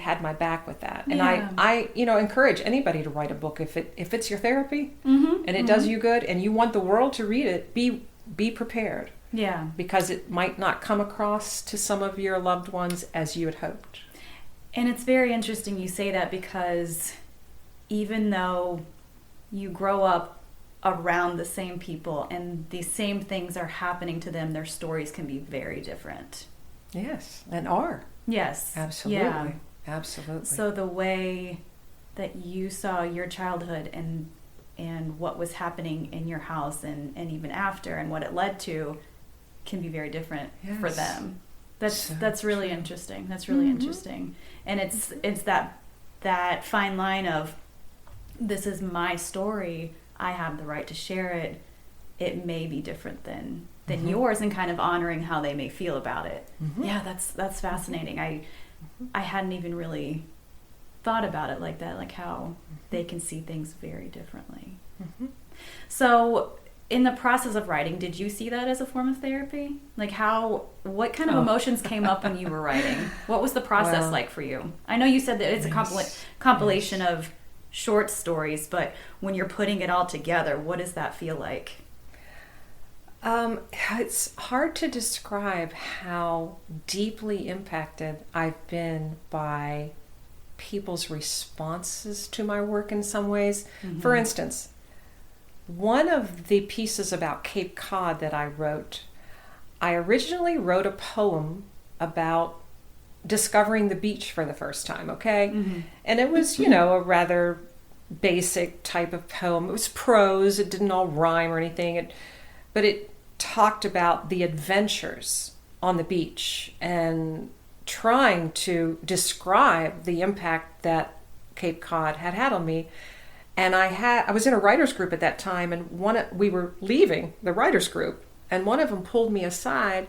had my back with that. And I encourage anybody to write a book if it's your therapy and it does you good and you want the world to read it, be prepared. Yeah. Because it might not come across to some of your loved ones as you had hoped. And it's very interesting you say that, because even though you grow up around the same people and the same things are happening to them, their stories can be very different. Yes, and are. Yes. Absolutely. Yeah. Absolutely. So the way that you saw your childhood and what was happening in your house and even after and what it led to can be very different for them. That's really interesting. That's really interesting. And it's that fine line of, this is my story, I have the right to share it. It may be different than yours, and kind of honoring how they may feel about it. Yeah, that's fascinating. I hadn't even really thought about it like that, like how they can see things very differently. So in the process of writing, did you see that as a form of therapy? Like what kind of emotions came up when you were writing? What was the process like for you? I know you said that it's a compilation of short stories, but when you're putting it all together, what does that feel like? It's hard to describe how deeply impacted I've been by people's responses to my work in some ways. For instance, one of the pieces about Cape Cod that I wrote, I originally wrote a poem about discovering the beach for the first time, okay? And it was, a rather basic type of poem. It was prose, it didn't all rhyme or anything, but it talked about the adventures on the beach and trying to describe the impact that Cape Cod had on me. And I was in a writer's group at that time, and we were leaving the writer's group, and one of them pulled me aside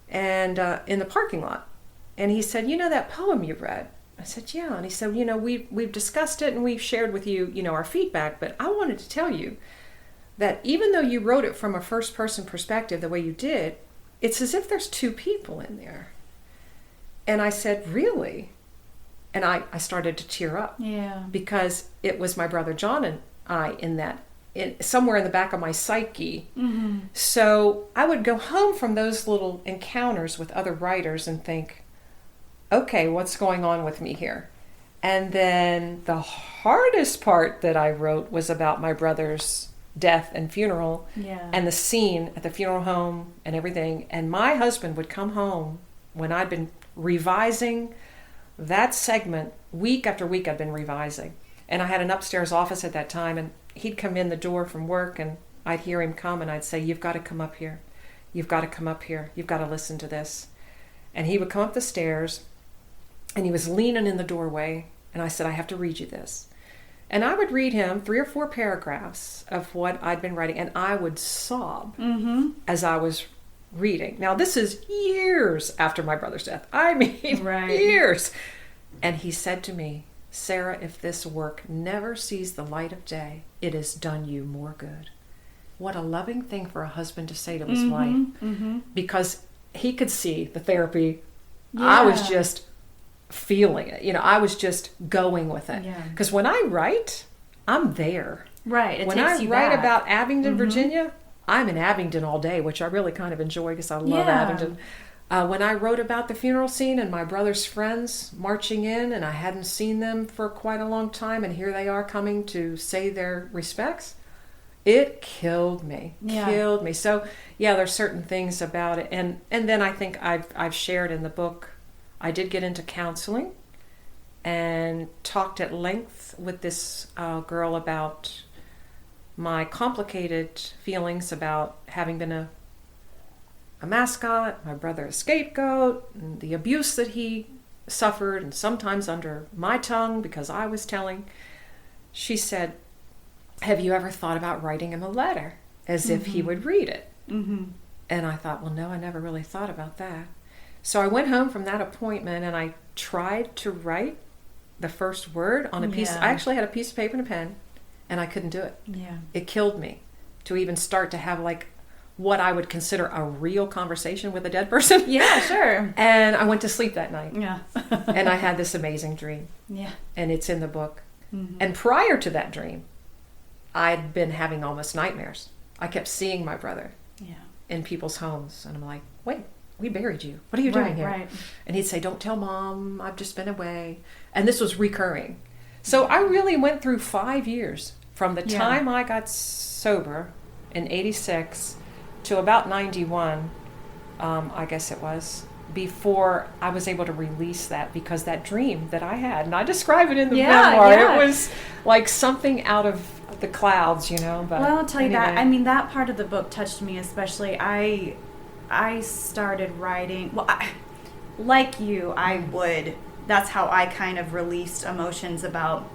and in the parking lot, and he said, that poem you read? I said, yeah. And he said, we've discussed it and we've shared with you, our feedback, but I wanted to tell you that even though you wrote it from a first person perspective the way you did, it's as if there's 2 people in there. And I said, really? And I started to tear up. Yeah. Because it was my brother John and I somewhere in the back of my psyche. So I would go home from those little encounters with other writers and think, okay, what's going on with me here? And then the hardest part that I wrote was about my brother's death and funeral, and the scene at the funeral home and everything. And my husband would come home when I'd been revising that segment. Week after week I'd been revising, and I had an upstairs office at that time, and he'd come in the door from work and I'd hear him come, and I'd say, you've got to come up here, you've got to come up here, you've got to listen to this. And he would come up the stairs, and he was leaning in the doorway, and I said, I have to read you this. And I would read him 3 or 4 paragraphs of what I'd been writing, and I would sob as I was reading. Now, this is years after my brother's death. I mean, years. And he said to me, Sarah, if this work never sees the light of day, it has done you more good. What a loving thing for a husband to say to his wife. Because he could see the therapy. Yeah. I was just feeling it. I was just going with it. Because when I write, I'm there. Right. When I write about Abingdon, Virginia, I'm in Abingdon all day, which I really kind of enjoy because I love Abingdon. When I wrote about the funeral scene and my brother's friends marching in, and I hadn't seen them for quite a long time, and here they are coming to say their respects, it killed me. Killed me. So, there's certain things about it. And then I think I've shared in the book, I did get into counseling and talked at length with this girl about my complicated feelings about having been a mascot, my brother a scapegoat, and the abuse that he suffered, and sometimes under my tongue because I was telling. She said, have you ever thought about writing him a letter as if he would read it? And I thought, well, no, I never really thought about that. So I went home from that appointment and I tried to write the first word on a piece. I actually had a piece of paper and a pen, and I couldn't do it. It killed me to even start to have what I would consider a real conversation with a dead person. Sure. And I went to sleep that night. And I had this amazing dream. And it's in the book. And prior to that dream, I'd been having almost nightmares. I kept seeing my brother in people's homes. And I'm like, wait, we buried you. What are you doing here? Right. And he'd say, don't tell Mom, I've just been away. And this was recurring. So I really went through 5 years from the time I got sober in 86 to about 91, I guess it was, before I was able to release that, because that dream that I had, and I describe it in the memoir, it was like something out of the clouds, But well, I'll tell you that. I mean, that part of the book touched me especially. I started writing, like you, that's how I kind of released emotions about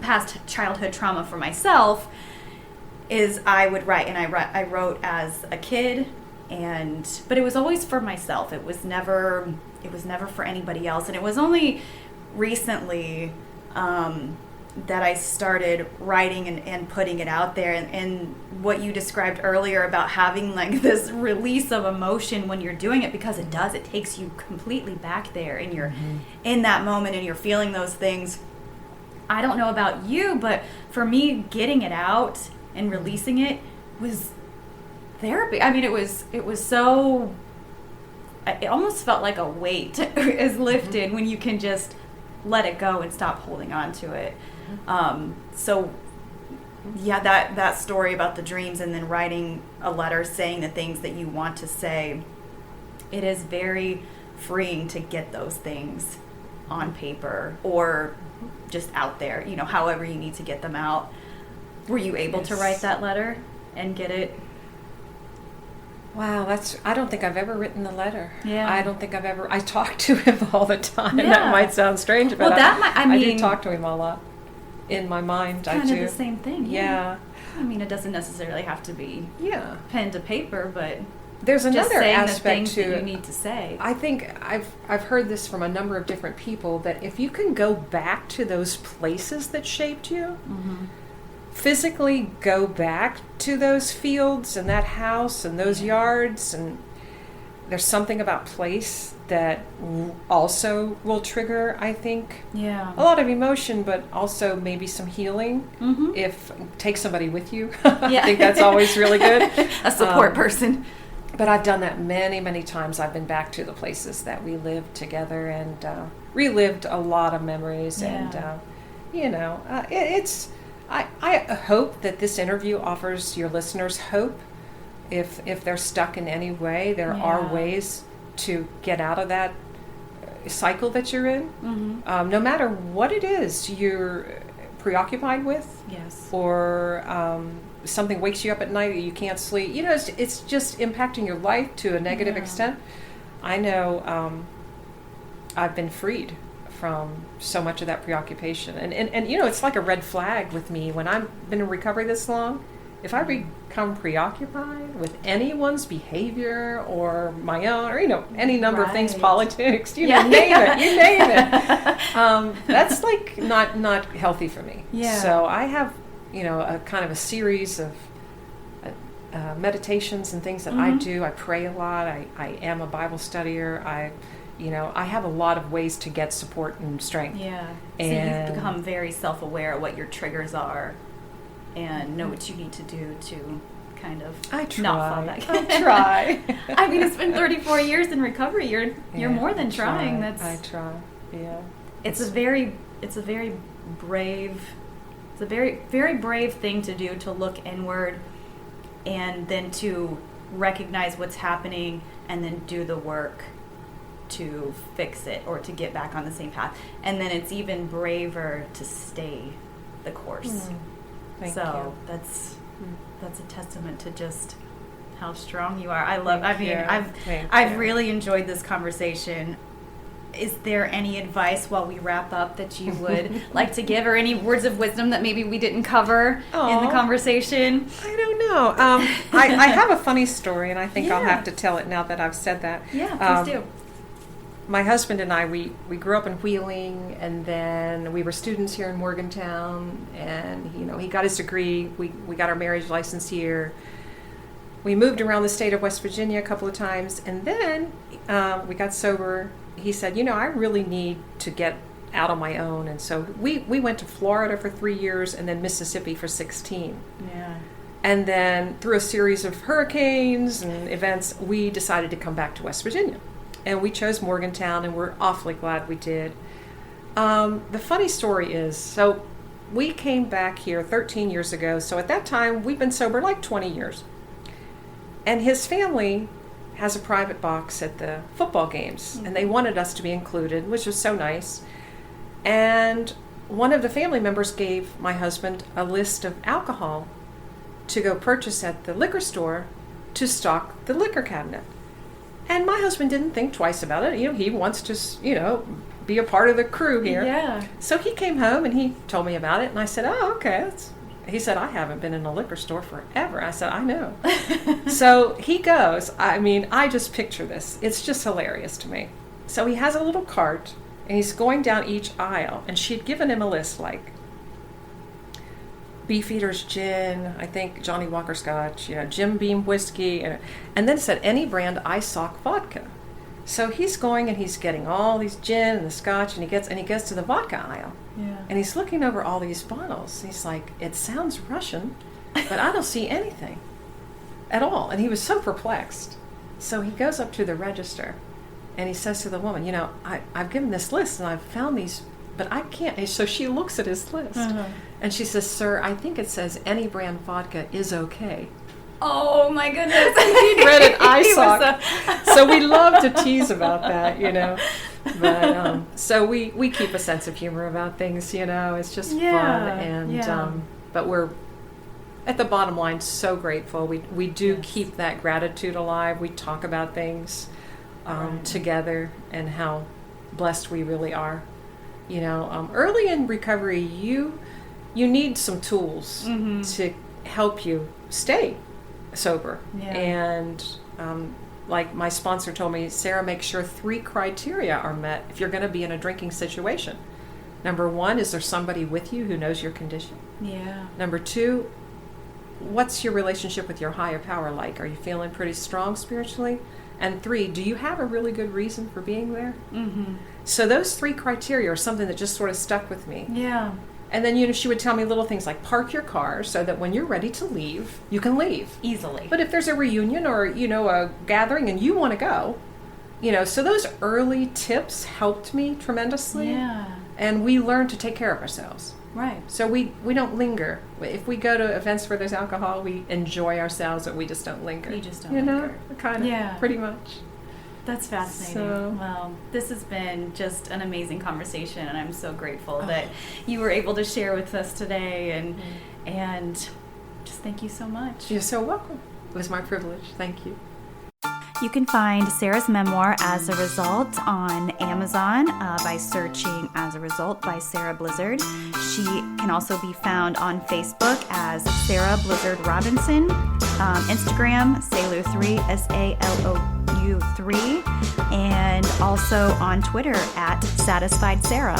past childhood trauma for myself. Is I would write, and I wrote as a kid, but it was always for myself. It was never for anybody else. And it was only recently that I started writing and putting it out there. And what you described earlier about having this release of emotion when you're doing it, because it takes you completely back there, and you're in that moment and you're feeling those things. I don't know about you, but for me, getting it out and releasing it was therapy. I mean, it was so, it almost felt like a weight is lifted when you can just let it go and stop holding on to it. That story about the dreams and then writing a letter saying the things that you want to say, it is very freeing to get those things on paper or just out there, however you need to get them out. Were you able to write that letter and get it? Wow, I don't think I've ever written the letter. I don't think I talk to him all the time. That might sound strange, but I do talk to him a lot. In my mind, I do. Kind of the same thing. I mean, it doesn't necessarily have to be pen to paper, but there's another just saying aspect the things to that it. you need to say. I think I've heard this from a number of different people, that if you can go back to those places that shaped you, physically go back to those fields and that house and those yards, and there's something about place that also will trigger, I think, a lot of emotion, but also maybe some healing. If take somebody with you. I think that's always really good. A support person. But I've done that many, many times. I've been back to the places that we lived together and relived a lot of memories. And, I hope that this interview offers your listeners hope. If they're stuck in any way, there are ways to get out of that cycle that you're in. No matter what it is you're preoccupied with, or something wakes you up at night, you can't sleep. It's just impacting your life to a negative extent. I know I've been freed from so much of that preoccupation. And it's like a red flag with me when I've been in recovery this long If I become preoccupied with anyone's behavior or my own, or any number of things, politics, name it, that's like not healthy for me. Yeah. So I have a kind of a series of meditations and things that I do. I pray a lot. I am a Bible studier. I have a lot of ways to get support and strength. Yeah. And so you've become very self-aware of what your triggers are and know what you need to do to kind of not fall back. I try. I mean, it's been 34 years in recovery. You're more than trying. I try. Yeah. It's a very brave thing to do, to look inward and then to recognize what's happening and then do the work to fix it or to get back on the same path. And then it's even braver to stay the course. Thank you. That's a testament to just how strong you are. I've really enjoyed this conversation. Is there any advice while we wrap up that you would like to give, or any words of wisdom that maybe we didn't cover in the conversation? I don't know. I have a funny story, and I think I'll have to tell it now that I've said that. Yeah, please do. My husband and I, we grew up in Wheeling, and then we were students here in Morgantown, and he got his degree. We got our marriage license here. We moved around the state of West Virginia a couple of times, and then we got sober. He said, I really need to get out on my own. And so we went to Florida for 3 years and then Mississippi for 16. Yeah. And then through a series of hurricanes and events, we decided to come back to West Virginia. And we chose Morgantown, and we're awfully glad we did. The funny story is, so we came back here 13 years ago. So at that time, we've been sober like 20 years. And his family has a private box at the football games, and they wanted us to be included, which was so nice. And one of the family members gave my husband a list of alcohol to go purchase at the liquor store to stock the liquor cabinet. And my husband didn't think twice about it. He wants to, be a part of the crew here. Yeah. So he came home and he told me about it, and I said, oh, okay. He said, I haven't been in a liquor store forever. I said, I know. So he goes, I just picture this. It's just hilarious to me. So he has a little cart, and he's going down each aisle, and she'd given him a list like Beefeater's Gin, I think Johnny Walker Scotch, Jim Beam Whiskey, and then it said any brand ISOC vodka. So he's going and he's getting all these gin and the scotch, and he gets to the vodka aisle. Yeah. And he's looking over all these bottles. He's like, it sounds Russian, but I don't see anything at all. And he was so perplexed. So he goes up to the register, and he says to the woman, I've given this list, and I've found these, but I can't. And so she looks at his list, and she says, sir, I think it says any brand vodka is okay. Oh my goodness. He'd read it ISOC. So we love to tease about that, But so we keep a sense of humor about things, It's just fun. And but we're at the bottom line so grateful. We do keep that gratitude alive. We talk about things together and how blessed we really are. Early in recovery, you need some tools to help you stay sober. And like my sponsor told me, Sarah, make sure 3 criteria are met if you're going to be in a drinking situation. Number 1, is there somebody with you who knows your condition? Yeah. Number 2, what's your relationship with your higher power like? Are you feeling pretty strong spiritually? And 3, do you have a really good reason for being there? So those 3 criteria are something that just sort of stuck with me. Yeah. And then, she would tell me little things like park your car so that when you're ready to leave, you can leave. Easily. But if there's a reunion or, a gathering and you want to go, so those early tips helped me tremendously. Yeah. And we learned to take care of ourselves. Right. So we don't linger. If we go to events where there's alcohol, we enjoy ourselves, but we just don't linger. You just don't linger. Kind of, pretty much. That's fascinating. Well, this has been just an amazing conversation, and I'm so grateful that you were able to share with us today, and just thank you so much. You're so welcome. It was my privilege. Thank you. You can find Sarah's memoir, As a Result, on Amazon by searching As a Result by Sarah Blizzard. She can also be found on Facebook as Sarah Blizzard Robinson, Instagram, Salou3, SALOU3, and also on Twitter at Satisfied Sarah.